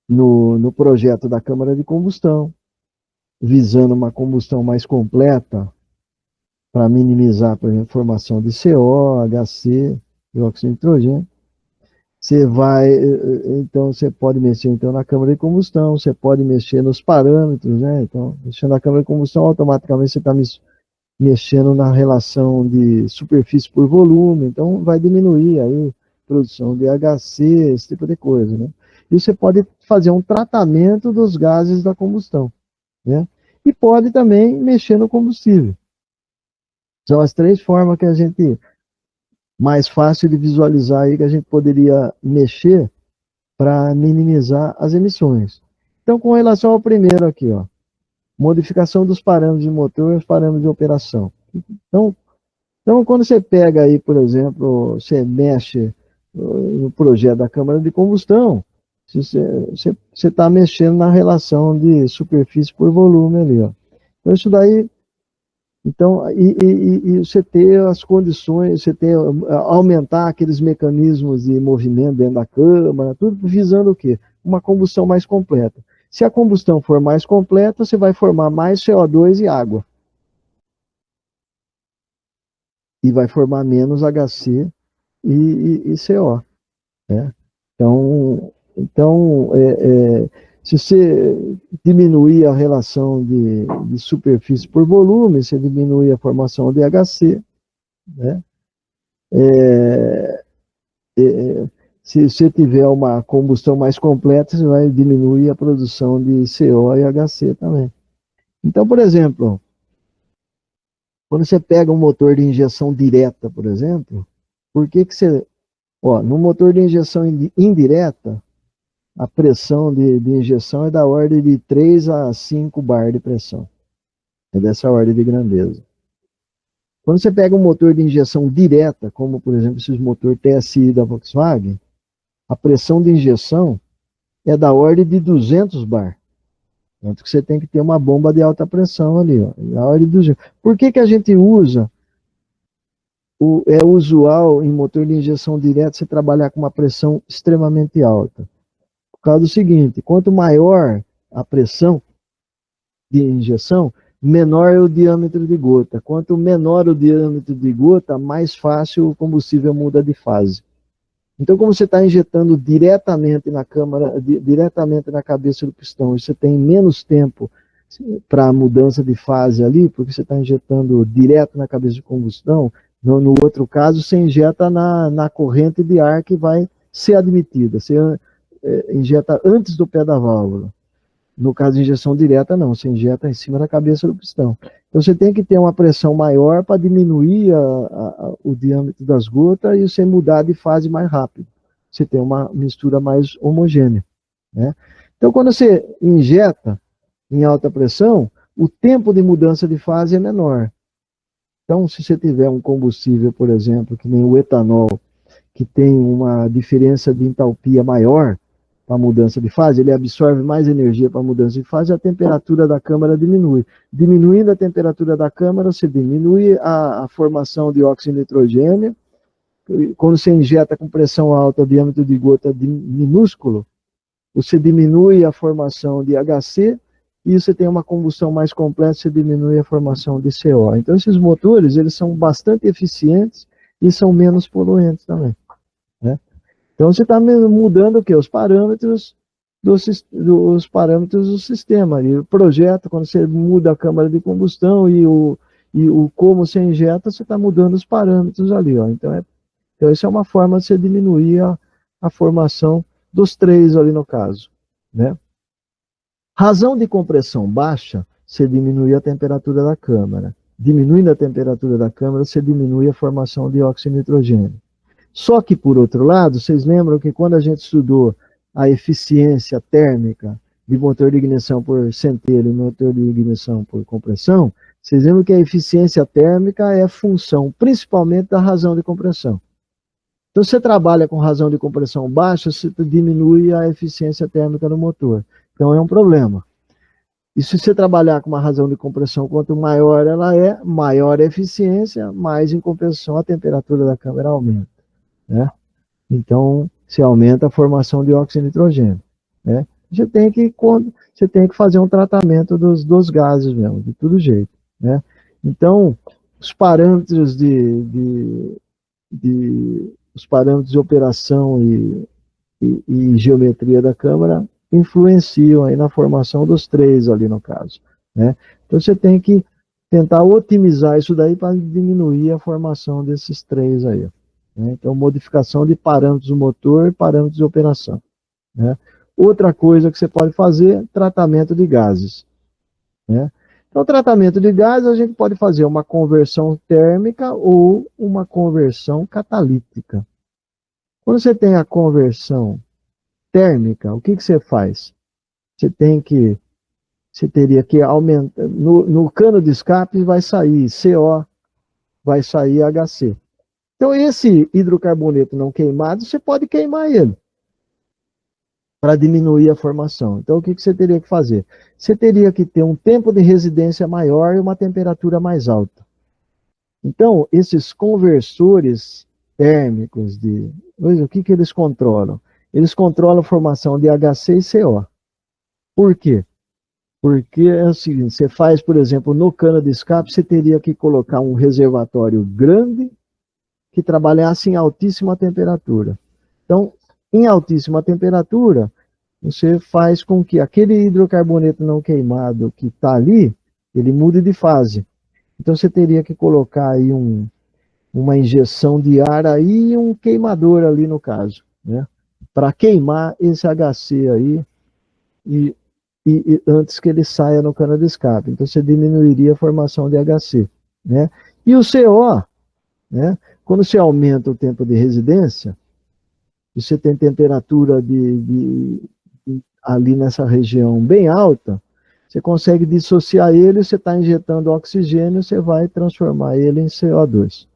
[SPEAKER 1] no projeto da câmara de combustão, visando uma combustão mais completa, para minimizar, por exemplo, a formação de CO, HC, dióxido de nitrogênio. Você vai, então você pode mexer então na câmara de combustão, você pode mexer nos parâmetros, né? Então, mexendo na câmara de combustão, automaticamente você está mexendo na relação de superfície por volume, então vai diminuir aí a produção de HC, esse tipo de coisa, né? E você pode fazer um tratamento dos gases da combustão, né? E pode também mexer no combustível. São as três formas que a gente, mais fácil de visualizar aí, que a gente poderia mexer para minimizar as emissões. Então, com relação ao primeiro aqui, ó, modificação dos parâmetros de motor e os parâmetros de operação. Então, quando você pega aí, por exemplo, você mexe no projeto da câmara de combustão, você está mexendo na relação de superfície por volume ali, ó. Então, isso daí, então, e você ter as condições, você ter, aumentar aqueles mecanismos de movimento dentro da câmara, tudo visando o quê? Uma combustão mais completa. Se a combustão for mais completa, você vai formar mais CO2 e água. E vai formar menos HC e CO. Né? Então se você diminuir a relação de superfície por volume, você diminui a formação de HC. Né? Se você tiver uma combustão mais completa, você vai diminuir a produção de CO e HC também. Então, por exemplo, quando você pega um motor de injeção direta, por exemplo, por que você... no motor de injeção indireta, a pressão de injeção é da ordem de 3 a 5 bar de pressão. É dessa ordem de grandeza. Quando você pega um motor de injeção direta, como, por exemplo, esses motor TSI da Volkswagen, a pressão de injeção é da ordem de 200 bar. Tanto que você tem que ter uma bomba de alta pressão ali, ó, na ordem de 200. Por que a gente usa... É usual em motor de injeção direta você trabalhar com uma pressão extremamente alta. Por causa do seguinte, quanto maior a pressão de injeção, menor é o diâmetro de gota. Quanto menor o diâmetro de gota, mais fácil o combustível muda de fase. Então, como você está injetando diretamente na câmara, diretamente na cabeça do pistão, você tem menos tempo para a mudança de fase ali, porque você está injetando direto na cabeça de combustão. No outro caso, você injeta na corrente de ar que vai ser admitida. Você injeta antes do pé da válvula. No caso de injeção direta, não. Você injeta em cima da cabeça do pistão. Então, você tem que ter uma pressão maior para diminuir o diâmetro das gotas e você mudar de fase mais rápido. Você tem uma mistura mais homogênea. Né? Então, quando você injeta em alta pressão, o tempo de mudança de fase é menor. Então, se você tiver um combustível, por exemplo, que nem o etanol, que tem uma diferença de entalpia maior para a mudança de fase, ele absorve mais energia para a mudança de fase, a temperatura da câmara diminui. Diminuindo a temperatura da câmara, você diminui a formação de óxido de nitrogênio. Quando você injeta com pressão alta, o diâmetro de gota minúsculo, você diminui a formação de HC, e você tem uma combustão mais completa, você diminui a formação de CO. Então, esses motores, eles são bastante eficientes e são menos poluentes também. Né? Então, você está mudando o quê? Os parâmetros do sistema. E o projeto, quando você muda a câmara de combustão e o como você injeta, você está mudando os parâmetros ali. Ó. Então, essa é uma forma de você diminuir a formação dos três ali no caso. Né? Razão de compressão baixa, você diminui a temperatura da câmara. Diminuindo a temperatura da câmara, você diminui a formação de óxido de nitrogênio. Só que, por outro lado, vocês lembram que quando a gente estudou a eficiência térmica de motor de ignição por centelha e motor de ignição por compressão, vocês lembram que a eficiência térmica é função principalmente da razão de compressão. Então, se você trabalha com razão de compressão baixa, você diminui a eficiência térmica do motor. Então, é um problema. E se você trabalhar com uma razão de compressão, quanto maior ela é, maior a eficiência, mais em compensação a temperatura da câmara aumenta. Né? Então, se aumenta a formação de óxido de nitrogênio. Né? Você tem que fazer um tratamento dos gases mesmo, de todo jeito. Né? Então, os parâmetros os parâmetros de operação e geometria da câmara influenciam aí na formação dos três ali no caso, né? Então você tem que tentar otimizar isso daí para diminuir a formação desses três aí, né? Então modificação de parâmetros do motor e parâmetros de operação, né? Outra coisa que você pode fazer, tratamento de gases, né? Então tratamento de gases a gente pode fazer uma conversão térmica ou uma conversão catalítica. Quando você tem a conversão térmica, o que você faz? Você teria que aumentar, no cano de escape vai sair CO, vai sair HC. Então esse hidrocarboneto não queimado, você pode queimar ele, para diminuir a formação. Então o que você teria que fazer? Você teria que ter um tempo de residência maior e uma temperatura mais alta. Então esses conversores térmicos, o que eles controlam? Eles controlam a formação de HC e CO. Por quê? Porque é o seguinte, você faz, por exemplo, no cano de escape, você teria que colocar um reservatório grande que trabalhasse em altíssima temperatura. Então, em altíssima temperatura, você faz com que aquele hidrocarboneto não queimado que está ali, ele mude de fase. Então, você teria que colocar aí uma injeção de ar aí e um queimador ali no caso, né? Para queimar esse HC aí e antes que ele saia no cano de escape. Então você diminuiria a formação de HC, né? E o CO, né? Quando você aumenta o tempo de residência, você tem temperatura ali nessa região bem alta, você consegue dissociar ele, você está injetando oxigênio, você vai transformar ele em CO2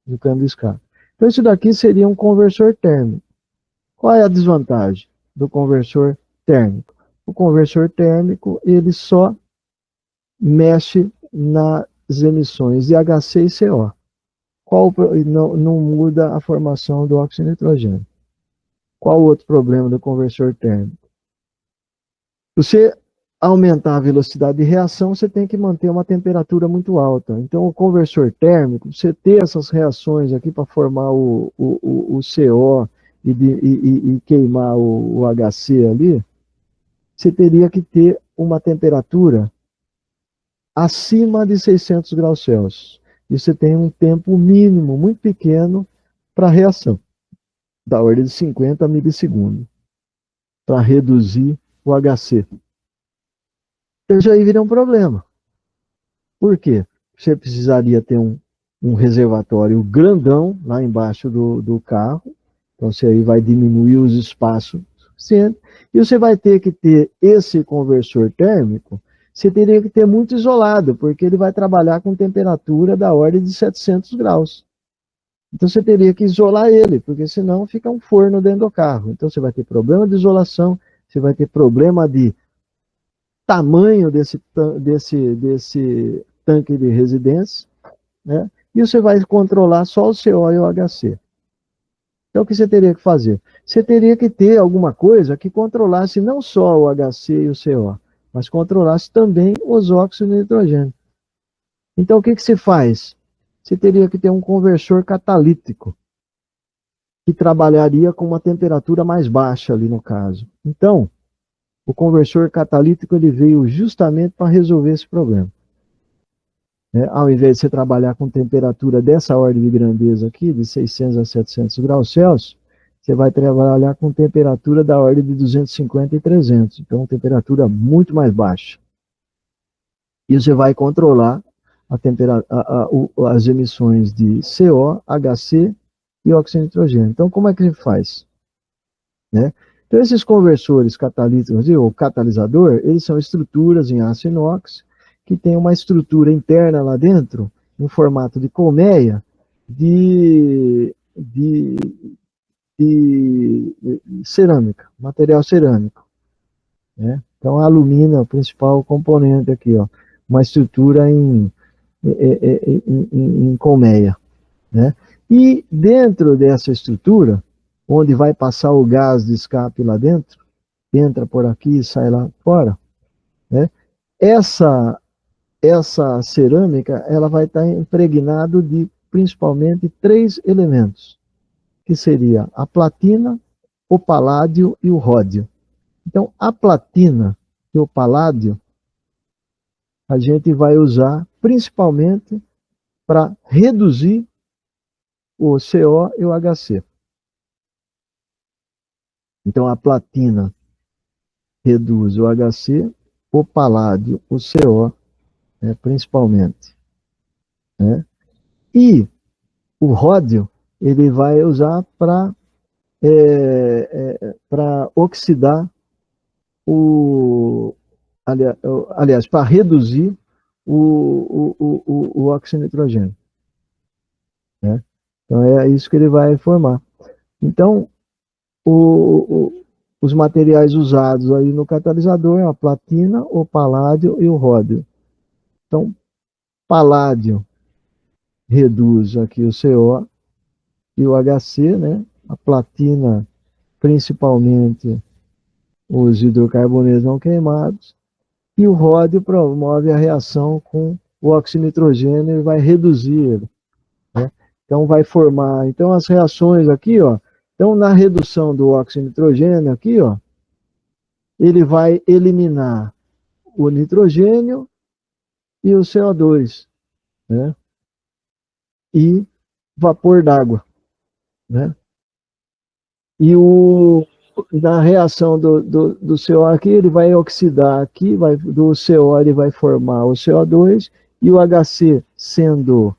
[SPEAKER 1] no cano de escape. Então isso daqui seria um conversor térmico. Qual é a desvantagem do conversor térmico? O conversor térmico, ele só mexe nas emissões de HC e CO. Não muda a formação do óxido de nitrogênio. Qual o outro problema do conversor térmico? Você aumentar a velocidade de reação, você tem que manter uma temperatura muito alta. Então, o conversor térmico, você ter essas reações aqui para formar o CO e queimar o HC ali, você teria que ter uma temperatura acima de 600 graus Celsius. E você tem um tempo mínimo, muito pequeno, para reação, da ordem de 50 milissegundos, para reduzir o HC. Isso aí vira um problema. Por quê? Você precisaria ter um reservatório grandão lá embaixo do carro, então você aí vai diminuir os espaços suficientes, e você vai ter que ter esse conversor térmico, você teria que ter muito isolado, porque ele vai trabalhar com temperatura da ordem de 700 graus. Então você teria que isolar ele, porque senão fica um forno dentro do carro. Então você vai ter problema de isolação, você vai ter problema de tamanho desse tanque de residência, né? E você vai controlar só o CO e o HC. Então o que você teria que fazer? Você teria que ter alguma coisa que controlasse não só o HC e o CO, mas controlasse também os óxidos de nitrogênio. Então o que se faz? Você teria que ter um conversor catalítico, que trabalharia com uma temperatura mais baixa ali no caso. Então, o conversor catalítico ele veio justamente para resolver esse problema. Ao invés de você trabalhar com temperatura dessa ordem de grandeza aqui, de 600 a 700 graus Celsius, você vai trabalhar com temperatura da ordem de 250 e 300. Então, temperatura muito mais baixa. E você vai controlar as emissões de CO, HC e óxido de nitrogênio. Então, como é que ele faz? Então, esses conversores catalíticos, ou catalisador, eles são estruturas em aço inox, que tem uma estrutura interna lá dentro, em formato de colmeia, de cerâmica, material cerâmico. Então, a alumina é o principal componente aqui, ó, uma estrutura em colmeia. E dentro dessa estrutura, onde vai passar o gás de escape lá dentro, entra por aqui e sai lá fora, essa cerâmica ela vai estar impregnada de principalmente 3 elementos, que seria a platina, o paládio e o ródio. Então, a platina e o paládio, a gente vai usar principalmente para reduzir o CO e o HC. Então, a platina reduz o HC, o paládio, o CO, né, principalmente. Né? E o ródio, ele vai usar para oxidar aliás, para reduzir o óxido de nitrogênio. Né? Então, é isso que ele vai formar. Então, os materiais usados aí no catalisador é a platina, o paládio e o ródio. Então, paládio reduz aqui o CO e o HC, né? A platina, principalmente os hidrocarbonetos não queimados, e o ródio promove a reação com o óxido de nitrogênio e vai reduzir ele. Né? Então, vai formar... Então, as reações aqui, ó, então, na redução do óxido de nitrogênio aqui, ó, ele vai eliminar o nitrogênio e o CO2, né? E vapor d'água, né? E na reação do CO aqui, ele vai oxidar aqui, do CO ele vai formar o CO2, e o HC sendo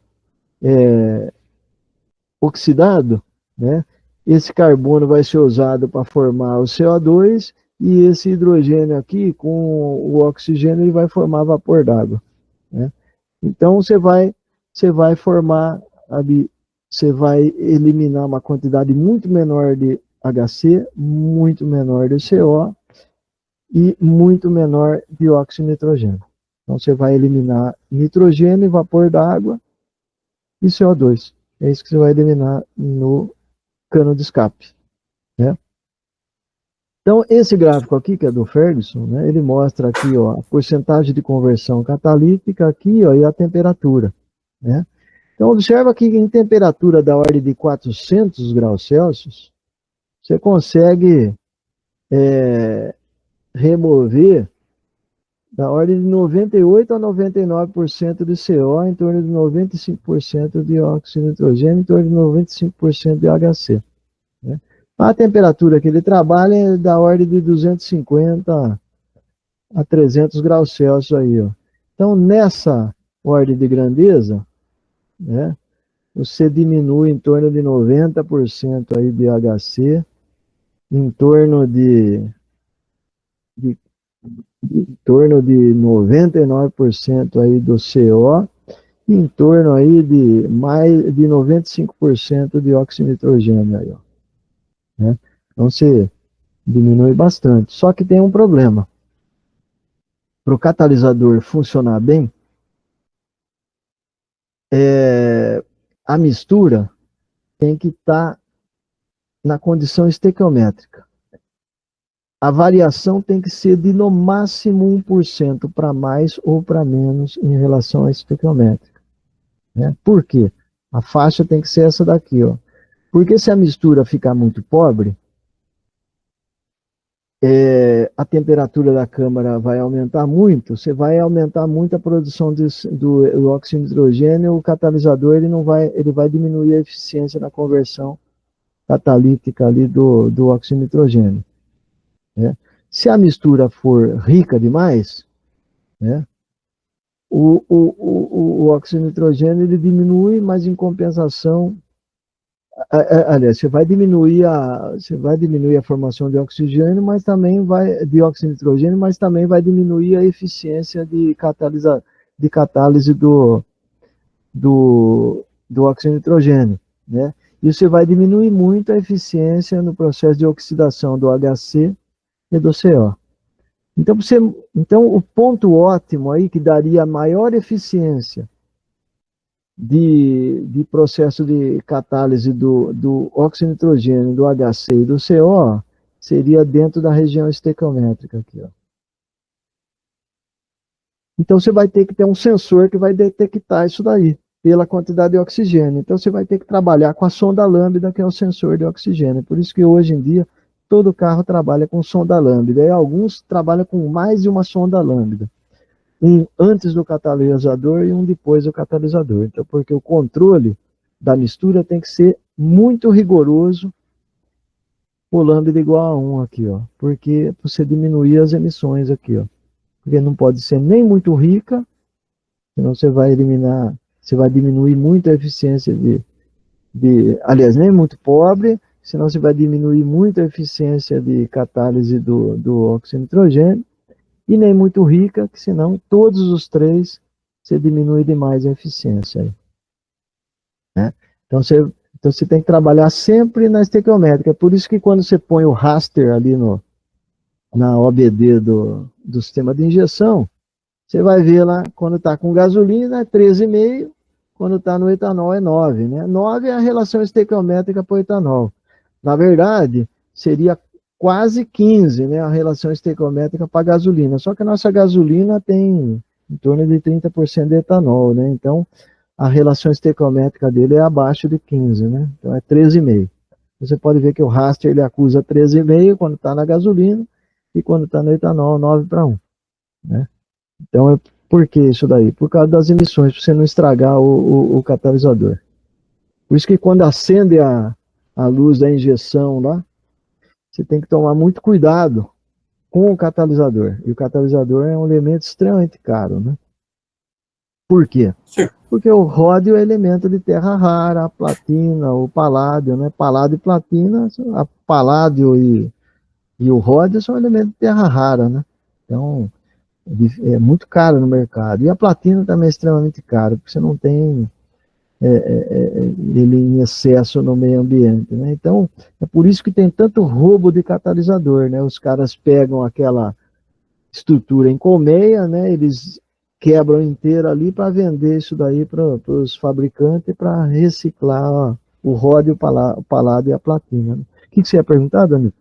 [SPEAKER 1] oxidado, né? Esse carbono vai ser usado para formar o CO2, e esse hidrogênio aqui, com o oxigênio, ele vai formar vapor d'água. Né? Então, você vai formar ali, você vai eliminar uma quantidade muito menor de HC, muito menor de CO e muito menor de óxido de nitrogênio. Então, você vai eliminar nitrogênio, vapor d'água e CO2. É isso que você vai eliminar no cano de escape. Né? Então, esse gráfico aqui, que é do Ferguson, né, ele mostra aqui, ó, a porcentagem de conversão catalítica aqui, ó, e a temperatura. Né? Então, observa que em temperatura da ordem de 400 graus Celsius, você consegue remover da ordem de 98% a 99% de CO, em torno de 95% de óxido de nitrogênio, em torno de 95% de HC. Né? A temperatura que ele trabalha é da ordem de 250 a 300 graus Celsius aí, ó. Então, nessa ordem de grandeza, né, você diminui em torno de 90% aí de HC, em torno de 99% aí do CO, e em torno aí de mais de 95% de óxido de nitrogênio aí, ó. Né? Então você diminui bastante. Só que tem um problema. Para o catalisador funcionar bem, a mistura tem que estar na condição estequiométrica. A variação tem que ser de no máximo 1% para mais ou para menos em relação à estequiométrica. Né? Por quê? A faixa tem que ser essa daqui, ó. Porque se a mistura ficar muito pobre, a temperatura da câmara vai aumentar muito, você vai aumentar muito a produção do óxido de nitrogênio, o catalisador ele vai diminuir a eficiência na conversão catalítica ali do óxido de nitrogênio. Né? Se a mistura for rica demais, né, o óxido de nitrogênio ele diminui, mas em compensação, aliás, você vai diminuir a formação de oxigênio, mas também de óxido de nitrogênio, mas também vai diminuir a eficiência de catálise do óxido de nitrogênio, né? E você vai diminuir muito a eficiência no processo de oxidação do HC e do CO. Então, o ponto ótimo aí, que daria maior eficiência de processo de catálise do óxido de nitrogênio, do HC e do CO, seria dentro da região estequiométrica aqui, ó. Então, você vai ter que ter um sensor que vai detectar isso daí, pela quantidade de oxigênio. Então, você vai ter que trabalhar com a sonda lambda, que é o sensor de oxigênio. Por isso que hoje em dia, todo carro trabalha com sonda lambda, e alguns trabalham com mais de uma sonda lambda. Um antes do catalisador e um depois do catalisador. Então, porque o controle da mistura tem que ser muito rigoroso, o lambda igual a 1 aqui, ó. Porque você diminuir as emissões aqui, ó. Porque não pode ser nem muito rica, senão você vai eliminar, você vai diminuir muito a eficiência aliás, nem muito pobre, senão você vai diminuir muito a eficiência de catálise do óxido de nitrogênio, e nem muito rica, que senão todos os três você diminui demais a eficiência. Aí, né? Então você tem que trabalhar sempre na estequiométrica. Por isso que quando você põe o raster ali na OBD do sistema de injeção, você vai ver lá, quando está com gasolina é 13,5, quando está no etanol é 9. Né? 9 é a relação estequiométrica para o etanol. Na verdade, seria quase 15, né, a relação estequiométrica para a gasolina. Só que a nossa gasolina tem em torno de 30% de etanol, né? Então, a relação estequiométrica dele é abaixo de 15, né? Então, é 13,5. Você pode ver que o raster ele acusa 13,5 quando está na gasolina e quando está no etanol 9:1, né? Então, por que isso daí? Por causa das emissões, para você não estragar o catalisador. Por isso que quando acende a luz da injeção lá, você tem que tomar muito cuidado com o catalisador. E o catalisador é um elemento extremamente caro, né? Por quê?
[SPEAKER 2] Sim.
[SPEAKER 1] Porque o ródio é elemento de terra rara, a platina, o paládio, né? Paládio e platina, a paládio e o ródio são elementos de terra rara, né? Então, é muito caro no mercado. E a platina também é extremamente caro, porque você não tem ele em excesso no meio ambiente, né? Então, é por isso que tem tanto roubo de catalisador, né? Os caras pegam aquela estrutura em colmeia, né? Eles quebram inteiro ali para vender isso daí para os fabricantes para reciclar, ó, o ródio, o paládio e a platina. Né? O que você ia perguntar, Dani?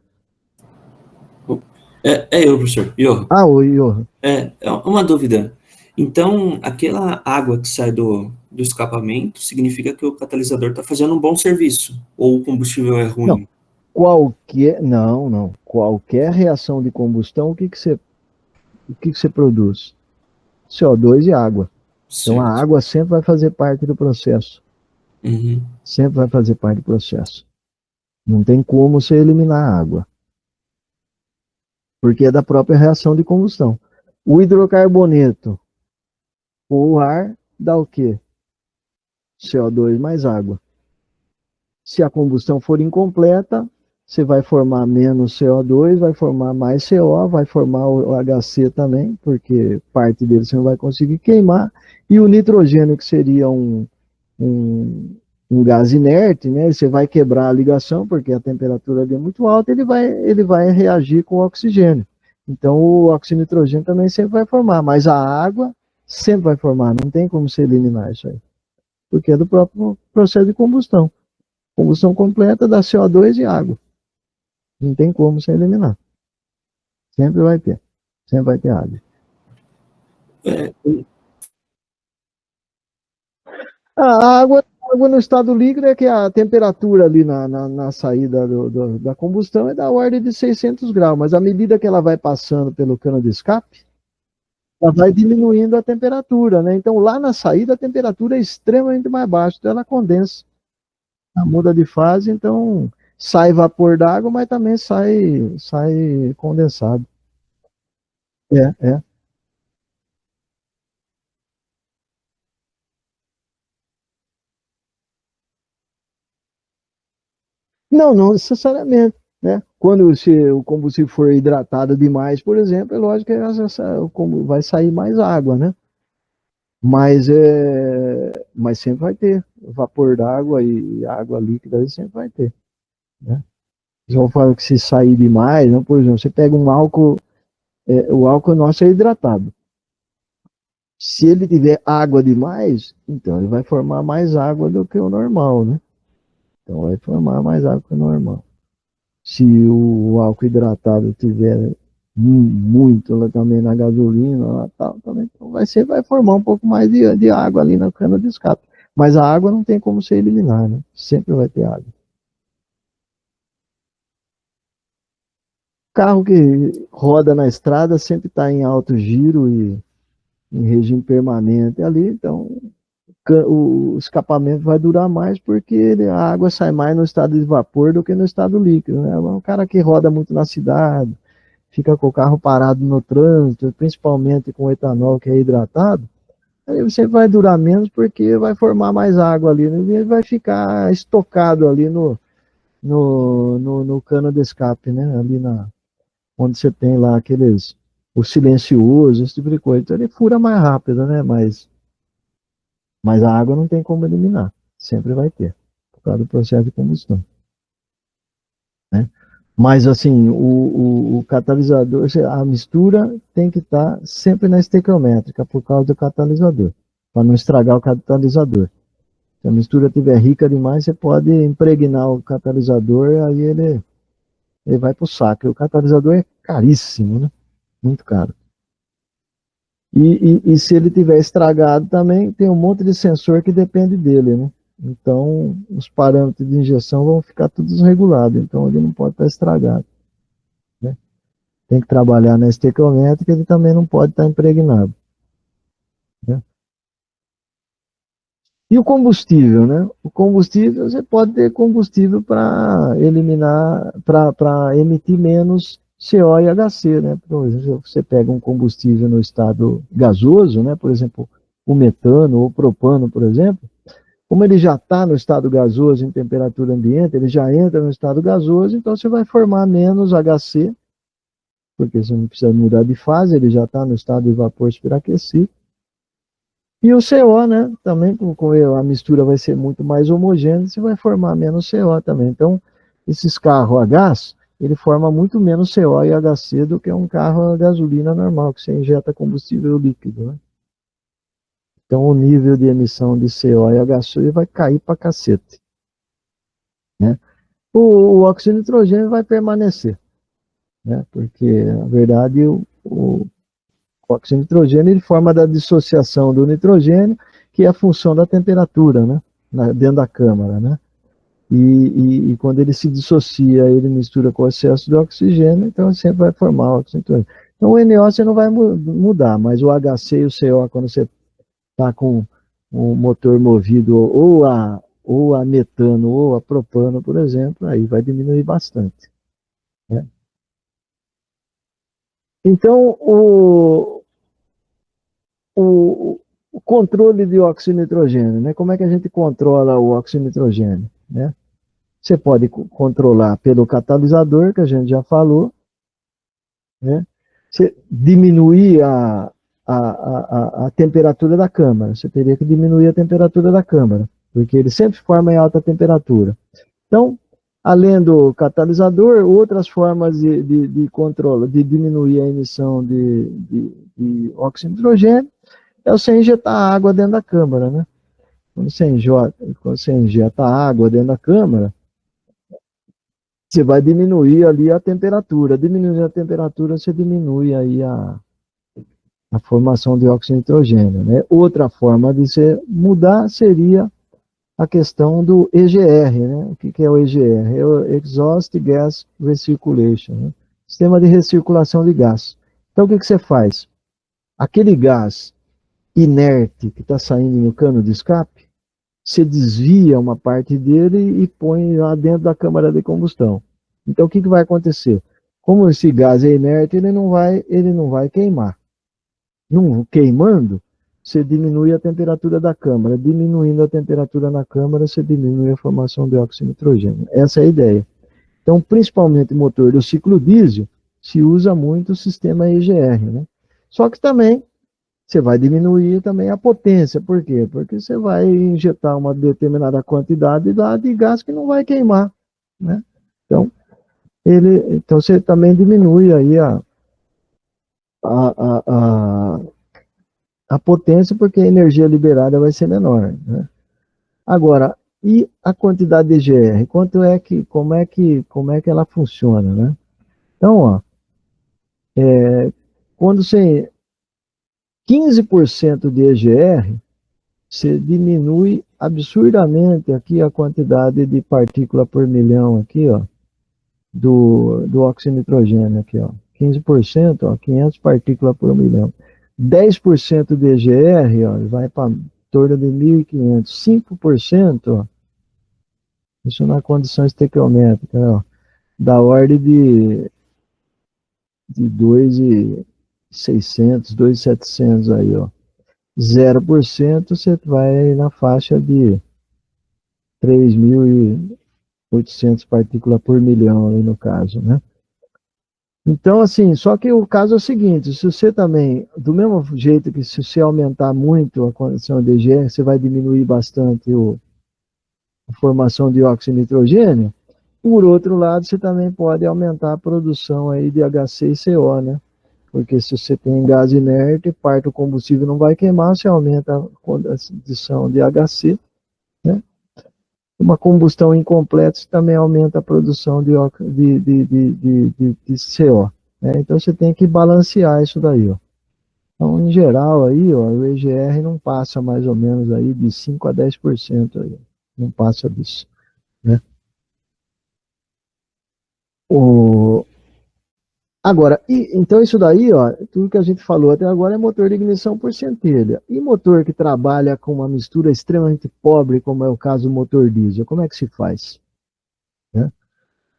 [SPEAKER 2] É eu, professor. Johan.
[SPEAKER 1] Ah, o Johan.
[SPEAKER 2] É uma dúvida. Então, aquela água que sai do escapamento significa que o catalisador está fazendo um bom serviço, ou o combustível é
[SPEAKER 1] Não,
[SPEAKER 2] ruim?
[SPEAKER 1] qualquer reação de combustão, o que você produz? CO2 e água. Então a
[SPEAKER 2] Certo.
[SPEAKER 1] água sempre vai fazer parte do processo.
[SPEAKER 2] Uhum.
[SPEAKER 1] Sempre vai fazer parte do processo. Não tem como você eliminar a água. Porque é da própria reação de combustão. O hidrocarboneto ou o ar dá o quê? CO2 mais água. Se a combustão for incompleta, você vai formar menos CO2, vai formar mais CO, vai formar o HC também, porque parte dele você não vai conseguir queimar. E o nitrogênio, que seria um gás inerte, né? Você vai quebrar a ligação, porque a temperatura ali é muito alta, ele vai reagir com o oxigênio. Então, o óxido de nitrogênio também sempre vai formar, mas a água sempre vai formar, não tem como você eliminar isso aí, porque é do próprio processo de combustão. Combustão completa dá CO2 e água. Não tem como você eliminar. Sempre vai ter. Sempre vai ter água.
[SPEAKER 2] É,
[SPEAKER 1] A água no estado líquido é que a temperatura ali na saída da combustão é da ordem de 600 graus, mas à medida que ela vai passando pelo cano de escape, ela vai diminuindo a temperatura, né? Então lá na saída a temperatura é extremamente mais baixa, então ela condensa. Ela muda de fase, então sai vapor d'água, mas também sai condensado. É. Não necessariamente, né? Quando o combustível for hidratado demais, por exemplo, é lógico que vai sair mais água, né? Mas sempre vai ter vapor d'água e água líquida, aí sempre vai ter, né? Eles vão falar que se sair demais, né? Por exemplo, você pega um álcool, o álcool nosso é hidratado. Se ele tiver água demais, então ele vai formar mais água do que o normal, né? Então vai formar mais água que o normal. Se o álcool hidratado tiver muito lá também na gasolina, lá, tal, também, então vai formar um pouco mais de água ali na cana de escape. Mas a água não tem como ser eliminar, né? Sempre vai ter água. carro que roda na estrada sempre está em alto giro e em regime permanente ali, então o escapamento vai durar mais porque a água sai mais no estado de vapor do que no estado líquido, né? Um cara que roda muito na cidade, fica com o carro parado no trânsito, principalmente com etanol que é hidratado, aí você vai durar menos porque vai formar mais água ali, né? E ele vai ficar estocado ali no cano de escape, né? Ali onde você tem lá o silencioso, esse tipo de coisa. Então ele fura mais rápido, né? Mas a água não tem como eliminar, sempre vai ter, por causa do processo de combustão, né? Mas assim, o catalisador, a mistura tem que estar sempre na estequiométrica por causa do catalisador, para não estragar o catalisador. Se a mistura estiver rica demais, você pode impregnar o catalisador, aí ele vai para o saco. E o catalisador é caríssimo, né? Muito caro. E se ele tiver estragado também, tem um monte de sensor que depende dele, né? Então, os parâmetros de injeção vão ficar todos regulados, então ele não pode estar estragado, né? Tem que trabalhar na estequiométrica, ele também não pode estar impregnado, né? E o combustível, né? O combustível, você pode ter combustível para eliminar, para emitir menos CO e HC, né? Por exemplo, você pega um combustível no estado gasoso, né? Por exemplo, o metano ou o propano, por exemplo, como ele já está no estado gasoso em temperatura ambiente, ele já entra no estado gasoso, então você vai formar menos HC, porque você não precisa mudar de fase, ele já está no estado de vapor superaquecido. E o CO, né? Também, com a mistura vai ser muito mais homogênea, você vai formar menos CO também. Então, esses carros a gás, ele forma muito menos CO e HC do que um carro a gasolina normal, que você injeta combustível líquido, né? Então, o nível de emissão de CO e HC vai cair para cacete, né? O óxido de nitrogênio vai permanecer, né? Porque, na verdade, o óxido de nitrogênio ele forma da dissociação do nitrogênio, que é a função da temperatura, né? Dentro da câmara, né? E quando ele se dissocia, ele mistura com o excesso de oxigênio, então ele sempre vai formar óxido de nitrogênio. Então o NO você não vai mudar, mas o HC e o CO, quando você está com o motor movido ou a metano ou a propano, por exemplo, aí vai diminuir bastante, né? Então, o controle de óxido de nitrogênio, né? Como é que a gente controla o óxido de nitrogênio, né? Você pode controlar pelo catalisador, que a gente já falou, né? Você diminuir a temperatura da câmara, você teria que diminuir a temperatura da câmara, porque ele sempre forma em alta temperatura. Então, além do catalisador, outras formas de controle, de diminuir a emissão de óxido de nitrogênio, é você injetar água dentro da câmara, né? Quando você injeta água dentro da câmara, você vai diminuir ali a temperatura. Diminuindo a temperatura, você diminui aí a formação de óxido de nitrogênio, né? Outra forma de você mudar seria a questão do EGR, né? O que é o EGR? É o Exhaust Gas Recirculation, né? Sistema de recirculação de gás. Então, o que você faz? Aquele gás inerte que está saindo no cano de escape, você desvia uma parte dele e põe lá dentro da câmara de combustão. Então, o que vai acontecer? Como esse gás é inerte, ele não vai queimar. Não queimando, você diminui a temperatura da câmara. Diminuindo a temperatura na câmara, você diminui a formação de óxido de nitrogênio. Essa é a ideia. Então, principalmente motor do ciclo diesel, se usa muito o sistema EGR, né? Só que também você vai diminuir também a potência. Por quê? Porque você vai injetar uma determinada quantidade de gás que não vai queimar, né? Então você também diminui aí a potência, porque a energia liberada vai ser menor, né? Agora, e a quantidade de EGR? Como é que ela funciona, né? Então, ó, quando você 15% de EGR, você diminui absurdamente aqui a quantidade de partícula por milhão aqui, ó. do óxido de nitrogênio aqui, ó. 15%, ó, 500 partículas por milhão. 10% de EGR, ó, vai para em torno de 1.500. 5%, ó, isso na condição estequiométrica, ó, da ordem de 2.600, 2.700 aí, ó. 0% você vai na faixa de 3.800 partículas por milhão aí no caso, né? Então, assim, só que o caso é o seguinte, se você também, do mesmo jeito que se você aumentar muito a condição de EGR, você vai diminuir bastante a formação de óxido de nitrogênio, por outro lado, você também pode aumentar a produção aí de HC e CO, né? Porque se você tem gás inerte, parte do combustível não vai queimar, você aumenta a condição de HC, né? Uma combustão incompleta também aumenta a produção de CO. Né? Então você tem que balancear isso daí. Ó. Então, em geral, aí, ó, o EGR não passa mais ou menos aí de 5 a 10%. Aí, não passa disso. Né? Agora, então isso daí, ó, tudo que a gente falou até agora é motor de ignição por centelha. E motor que trabalha com uma mistura extremamente pobre, como é o caso do motor diesel, como é que se faz? Né?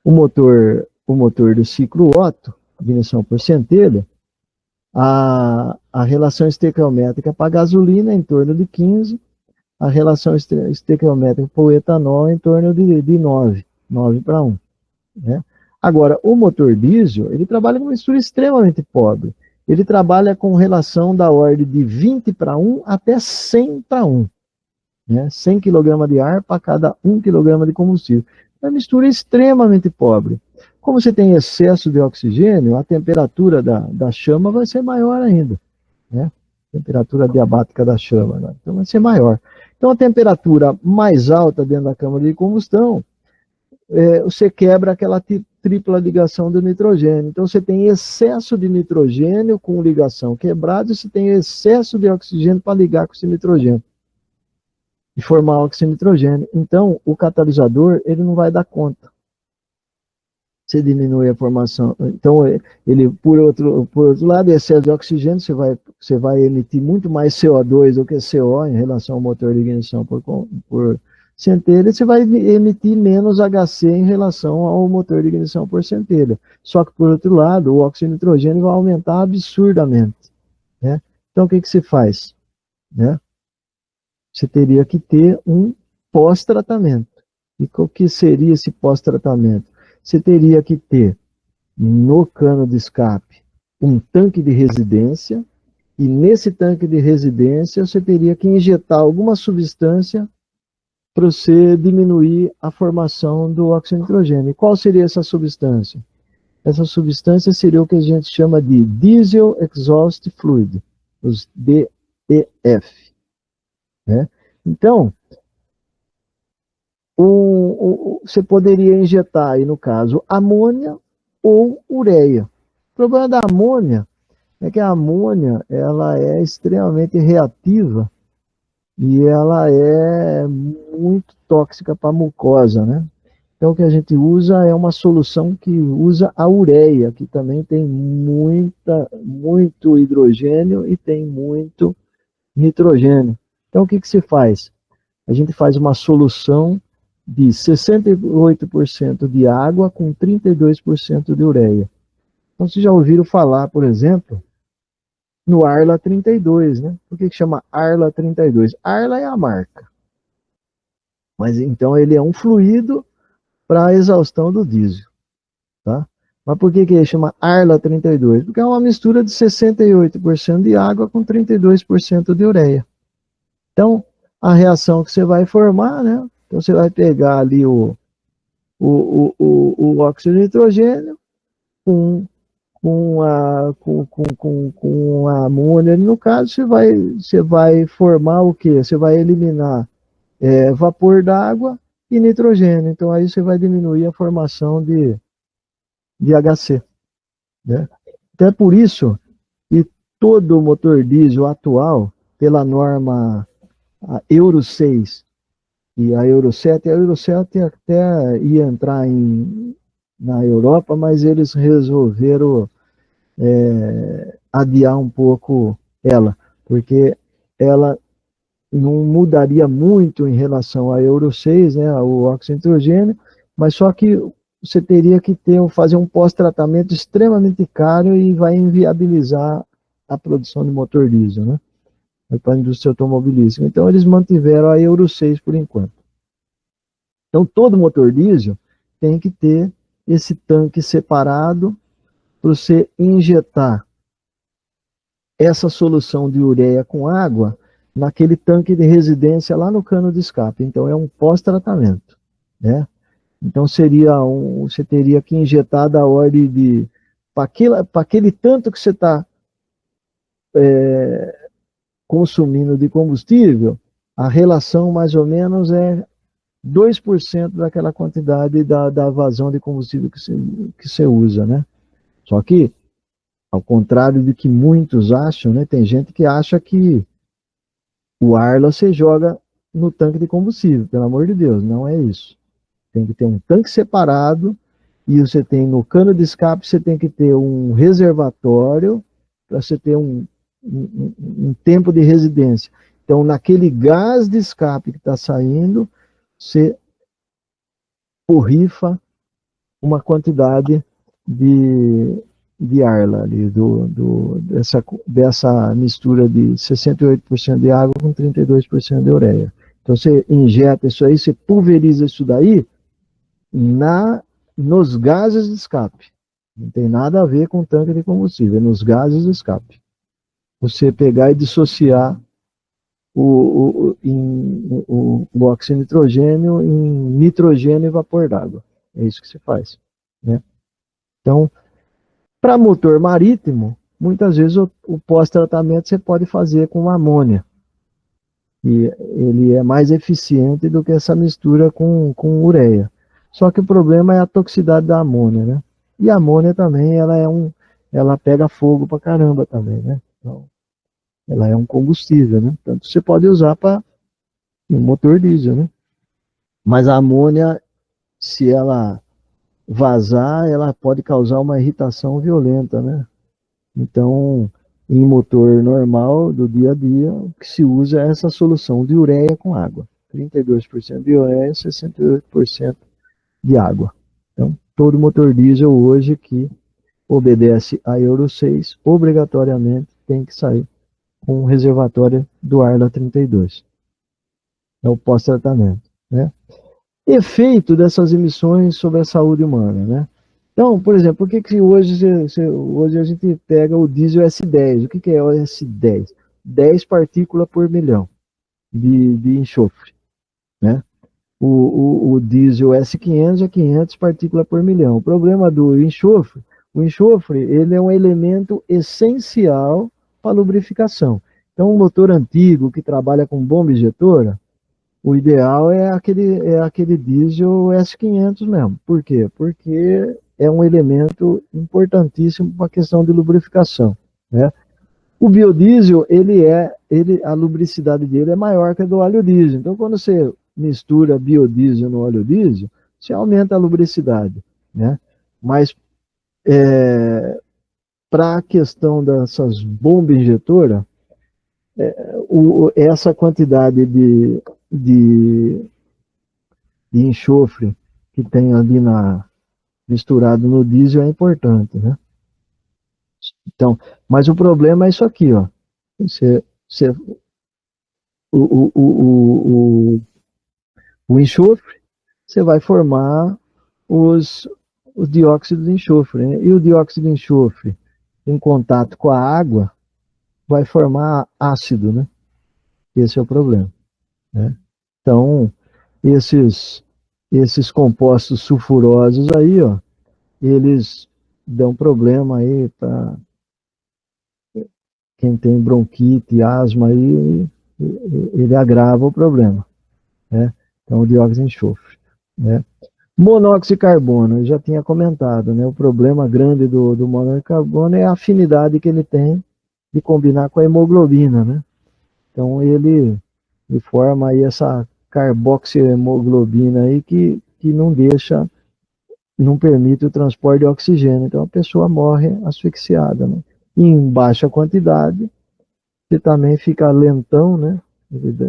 [SPEAKER 1] O motor do ciclo Otto, ignição por centelha, a relação estequiométrica para gasolina é em torno de 15, a relação estequiométrica para o etanol é em torno de 9 para 1. Né? Agora, o motor diesel, ele trabalha com uma mistura extremamente pobre. Ele trabalha com relação da ordem de 20 para 1 até 100 para 1. Né? 100 kg de ar para cada 1 kg de combustível. É uma mistura extremamente pobre. Como você tem excesso de oxigênio, a temperatura da chama vai ser maior ainda. Né? A temperatura diabática da chama, né? Então vai ser maior. Então a temperatura mais alta dentro da câmara de combustão, você quebra aquela tripla ligação do nitrogênio. Então você tem excesso de nitrogênio com ligação quebrada e você tem excesso de oxigênio para ligar com esse nitrogênio e formar óxido de nitrogênio. Então o catalisador ele não vai dar conta. Você diminui a formação. Então ele por outro lado, excesso de oxigênio, você vai emitir muito mais CO2 do que CO em relação ao motor de ignição por centelha, você vai emitir menos HC em relação ao motor de ignição por centelha. Só que, por outro lado, o óxido de nitrogênio vai aumentar absurdamente. Né? Então, o que se faz? Né? Você teria que ter um pós-tratamento. E o que seria esse pós-tratamento? Você teria que ter, no cano de escape, um tanque de residência, e nesse tanque de residência você teria que injetar alguma substância para você diminuir a formação do óxido de nitrogênio. E qual seria essa substância? Essa substância seria o que a gente chama de Diesel Exhaust Fluid, os DEF. Né? Então, você poderia injetar aí, no caso, amônia ou ureia. O problema da amônia é que a amônia ela é extremamente reativa e ela é muito tóxica para a mucosa, né? Então o que a gente usa é uma solução que usa a ureia, que também tem muito hidrogênio e tem muito nitrogênio. Então o que se faz? A gente faz uma solução de 68% de água com 32% de ureia. Então vocês já ouviram falar, por exemplo, no Arla 32, né? Por que chama Arla 32? Arla é a marca. Mas então ele é um fluido para a exaustão do diesel. Tá? Mas por que ele chama Arla 32? Porque é uma mistura de 68% de água com 32% de ureia. Então, a reação que você vai formar, né? Então você vai pegar ali o óxido de nitrogênio com a amônia, no caso, você vai formar o quê? Você vai eliminar vapor d'água e nitrogênio. Então aí você vai diminuir a formação de HC. Né? Então é por isso que todo motor diesel atual, pela norma Euro 6 e a Euro 7 até ia entrar em na Europa, mas eles resolveram adiar um pouco ela, porque ela não mudaria muito em relação à Euro 6, né, ao óxido de nitrogênio, mas só que você teria que fazer um pós-tratamento extremamente caro e vai inviabilizar a produção de motor diesel, né, para a indústria automobilística. Então, eles mantiveram a Euro 6 por enquanto. Então, todo motor diesel tem que ter esse tanque separado para você injetar essa solução de ureia com água naquele tanque de residência lá no cano de escape. Então, é um pós-tratamento, né? Então, você teria que injetar da ordem de... Para aquele tanto que você está consumindo de combustível, a relação mais ou menos é 2% daquela quantidade da vazão de combustível que você usa, né? Só que, ao contrário de que muitos acham, né? Tem gente que acha que o ar você joga no tanque de combustível, pelo amor de Deus, não é isso. Tem que ter um tanque separado e você tem no cano de escape, você tem que ter um reservatório para você ter um tempo de residência. Então, naquele gás de escape que está saindo, você borrifa uma quantidade de ar lá ali, dessa mistura de 68% de água com 32% de ureia. Então você injeta isso aí, você pulveriza isso daí nos gases de escape. Não tem nada a ver com o tanque de combustível, é nos gases de escape. Você pegar e dissociar o óxido de nitrogênio em nitrogênio e vapor d'água. É isso que se faz, né? Então, para motor marítimo, muitas vezes o pós-tratamento você pode fazer com amônia. E ele é mais eficiente do que essa mistura com ureia. Só que o problema é a toxicidade da amônia, né? E a amônia também, ela pega fogo pra caramba também, né? Então, ela é um combustível, né? Tanto você pode usar para um motor diesel, né? Mas a amônia, se ela vazar, ela pode causar uma irritação violenta, né? Então, em motor normal do dia a dia, o que se usa é essa solução de ureia com água. 32% de ureia e 68% de água. Então, todo motor diesel hoje que obedece a Euro 6, obrigatoriamente tem que sair com um reservatório do Arla 32. É o pós-tratamento, né? Efeito dessas emissões sobre a saúde humana, né? Então, por exemplo, por que hoje a gente pega o diesel S10? O que é o S10? 10 partículas por milhão de enxofre, né? O diesel S500 é 500 partículas por milhão. O problema do enxofre, o enxofre ele é um elemento essencial para a lubrificação. Então, um motor antigo que trabalha com bomba injetora, o ideal é aquele diesel S500 mesmo. Por quê? Porque é um elemento importantíssimo para a questão de lubrificação, né? O biodiesel, a lubricidade dele é maior que a do óleo diesel. Então, quando você mistura biodiesel no óleo diesel, você aumenta a lubricidade, né? Mas para a questão dessas bombas injetoras, essa quantidade de enxofre que tem ali misturado no diesel é importante, né? Então, mas o problema é isso aqui, ó. O enxofre, você vai formar os dióxidos de enxofre, né? E o dióxido de enxofre, em contato com a água, vai formar ácido, né? Esse é o problema, né? Então, esses compostos sulfurosos aí, ó, eles dão problema aí para quem tem bronquite, asma aí, ele agrava o problema, né? Então, o dióxido de enxofre, né? Monóxido de carbono, eu já tinha comentado, né? O problema grande do monóxido de carbono é a afinidade que ele tem de combinar com a hemoglobina, né? Então, ele forma aí essa carboxihemoglobina aí que não deixa não permite o transporte de oxigênio, então a pessoa morre asfixiada, né? E em baixa quantidade, você também fica lentão, né?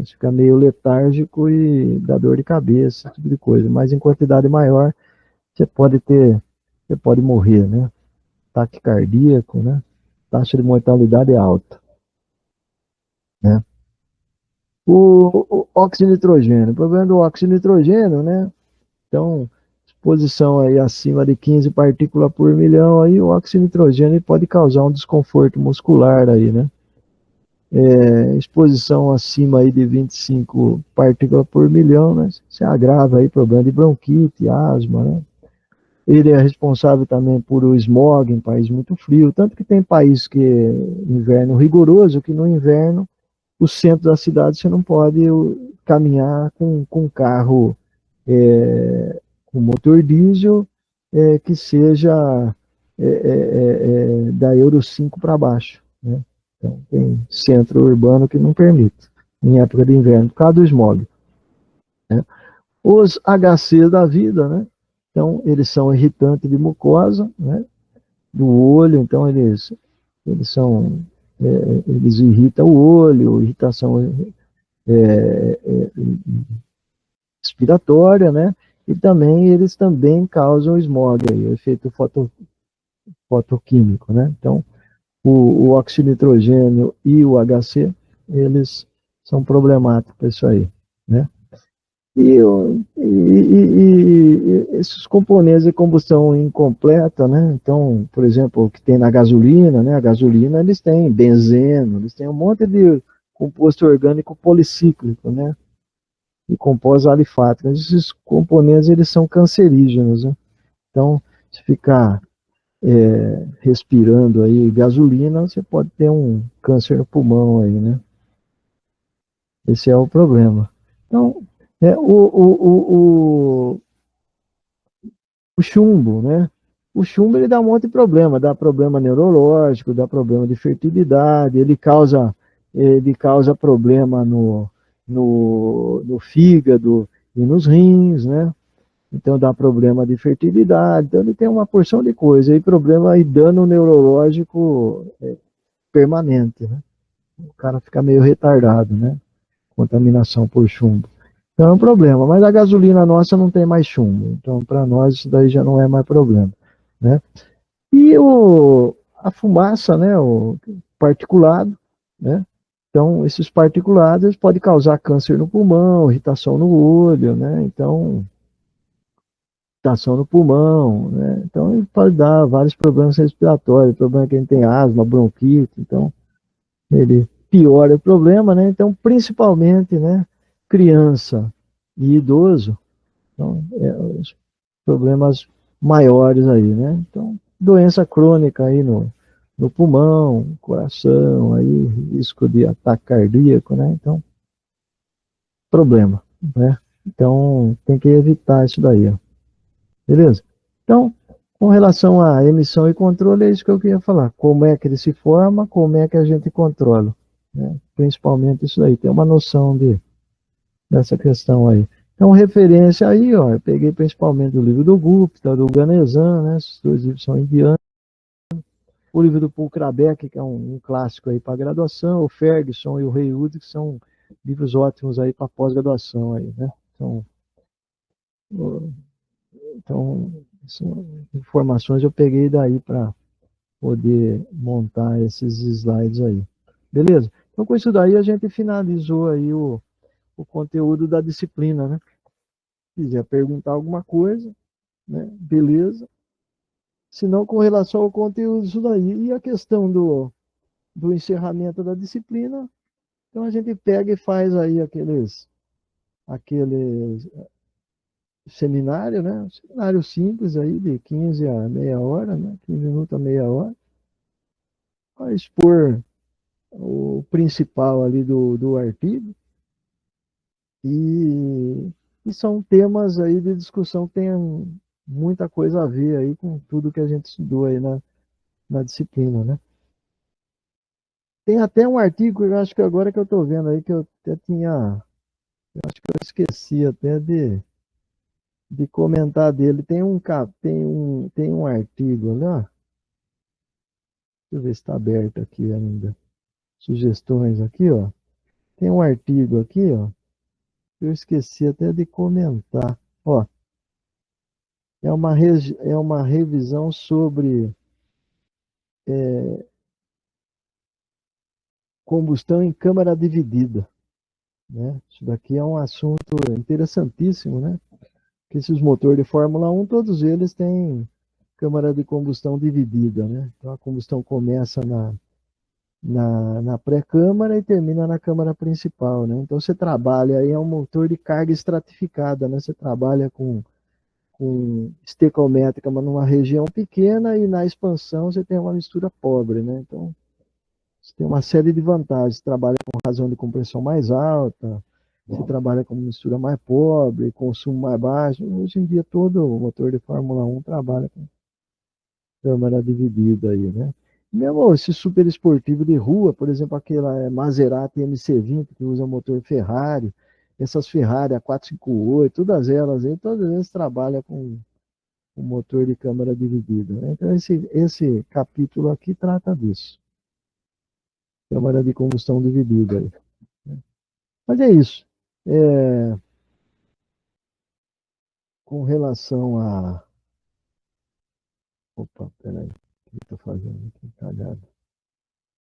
[SPEAKER 1] Fica meio letárgico e dá dor de cabeça, esse tipo de coisa. Mas em quantidade maior, você pode morrer, né? Ataque cardíaco, né? Taxa de mortalidade é alta, né? O óxido de nitrogênio, o problema do óxido de nitrogênio, né? Então, exposição aí acima de 15 partículas por milhão, aí o óxido de nitrogênio pode causar um desconforto muscular aí, né? Exposição acima aí de 25 partículas por milhão, né? Se agrava aí problema de bronquite, asma, né? Ele é responsável também por o smog em país muito frio, tanto que tem país que é inverno rigoroso, que no inverno o centro da cidade você não pode caminhar com carro com motor diesel que seja da Euro 5 para baixo, né? Então, tem centro urbano que não permite, em época de inverno, por causa do smog, né? Os HC da vida, né? Então, eles são irritantes de mucosa, né? Do olho, então eles são, eles irritam o olho, irritação respiratória, né? E também eles também causam smog, aí, o efeito fotoquímico, né? Então, o óxido de nitrogênio e o HC, eles são problemáticos para isso aí, né? E esses componentes de combustão incompleta, né? Então, por exemplo, o que tem na gasolina, né? A gasolina, eles têm benzeno, eles têm um monte de composto orgânico policíclico, né? E compostos alifáticos. Esses componentes, eles são cancerígenos, né? Então, se ficar respirando aí gasolina, você pode ter um câncer no pulmão aí, né? Esse é o problema. Então, o chumbo, né? O chumbo ele dá um monte de problema, dá problema neurológico, dá problema de fertilidade, ele causa problema no fígado e nos rins, né? Então dá problema de fertilidade, então ele tem uma porção de coisa, e problema e dano neurológico permanente, né? O cara fica meio retardado, né? Contaminação por chumbo. Então é um problema, mas a gasolina nossa não tem mais chumbo, então para nós isso daí já não é mais problema, né? E a fumaça, né, o particulado, né? Então esses particulados eles podem causar câncer no pulmão, irritação no olho, né? Então irritação no pulmão, né? Então ele pode dar vários problemas respiratórios, problema que a gente tem asma, bronquite, então ele piora o problema, né? Então, principalmente, né, criança e idoso, então, os problemas maiores aí, né? Então, doença crônica aí no pulmão, coração, aí, risco de ataque cardíaco, né? Então, problema, né? Então, tem que evitar isso daí, ó. Beleza? Então, com relação à emissão e controle, é isso que eu queria falar. Como é que ele se forma, como é que a gente controla, né? Principalmente isso aí, tem uma noção dessa questão aí. Então, referência aí, ó, eu peguei principalmente o livro do Gupta, do Ganesan, né? Esses dois livros são indianos. O livro do Paul Krabeck, que é um clássico aí para graduação, o Ferguson e o Haywood, que são livros ótimos aí para pós-graduação aí, né? Então, são informações eu peguei daí para poder montar esses slides aí. Beleza? Então, com isso daí, a gente finalizou aí o conteúdo da disciplina, né? Se quiser perguntar alguma coisa, né? Beleza. Se não, com relação ao conteúdo disso daí. E a questão do encerramento da disciplina, então a gente pega e faz aí aqueles seminário, né? Um seminário simples aí, de 15 a meia hora, né? 15 minutos a meia hora, para expor o principal ali do artigo. E, e são temas aí de discussão que tem muita coisa a ver aí com tudo que a gente estudou aí na disciplina, né? Tem até um artigo, eu acho que agora que eu estou vendo aí, que eu até tinha, eu acho que eu esqueci até de comentar dele. Tem um artigo lá. Deixa eu ver se está aberto aqui ainda. Sugestões aqui, ó. Tem um artigo aqui, ó. Eu esqueci até de comentar. Ó, é uma revisão sobre combustão em câmara dividida, né? Isso daqui é um assunto interessantíssimo, né? Porque esses motores de Fórmula 1, todos eles têm câmara de combustão dividida, né? Então a combustão começa na pré-câmara e termina na câmara principal, né? Então você trabalha aí, é um motor de carga estratificada, né? Você trabalha com estequiométrica, mas numa região pequena, e na expansão você tem uma mistura pobre, né? Então você tem uma série de vantagens. Você trabalha com razão de compressão mais alta, você trabalha com mistura mais pobre, consumo mais baixo. Hoje em dia todo motor de Fórmula 1 trabalha com câmara dividida aí, né? Mesmo esse super esportivo de rua, por exemplo, aquela Maserati MC20 que usa motor Ferrari, essas Ferrari A458, todas elas trabalham com motor de câmara dividida, né? Então esse capítulo aqui trata disso, câmara de combustão dividida aí, né? Mas é isso. É, com relação a... Opa, peraí, o que eu estou fazendo aqui? Cagado.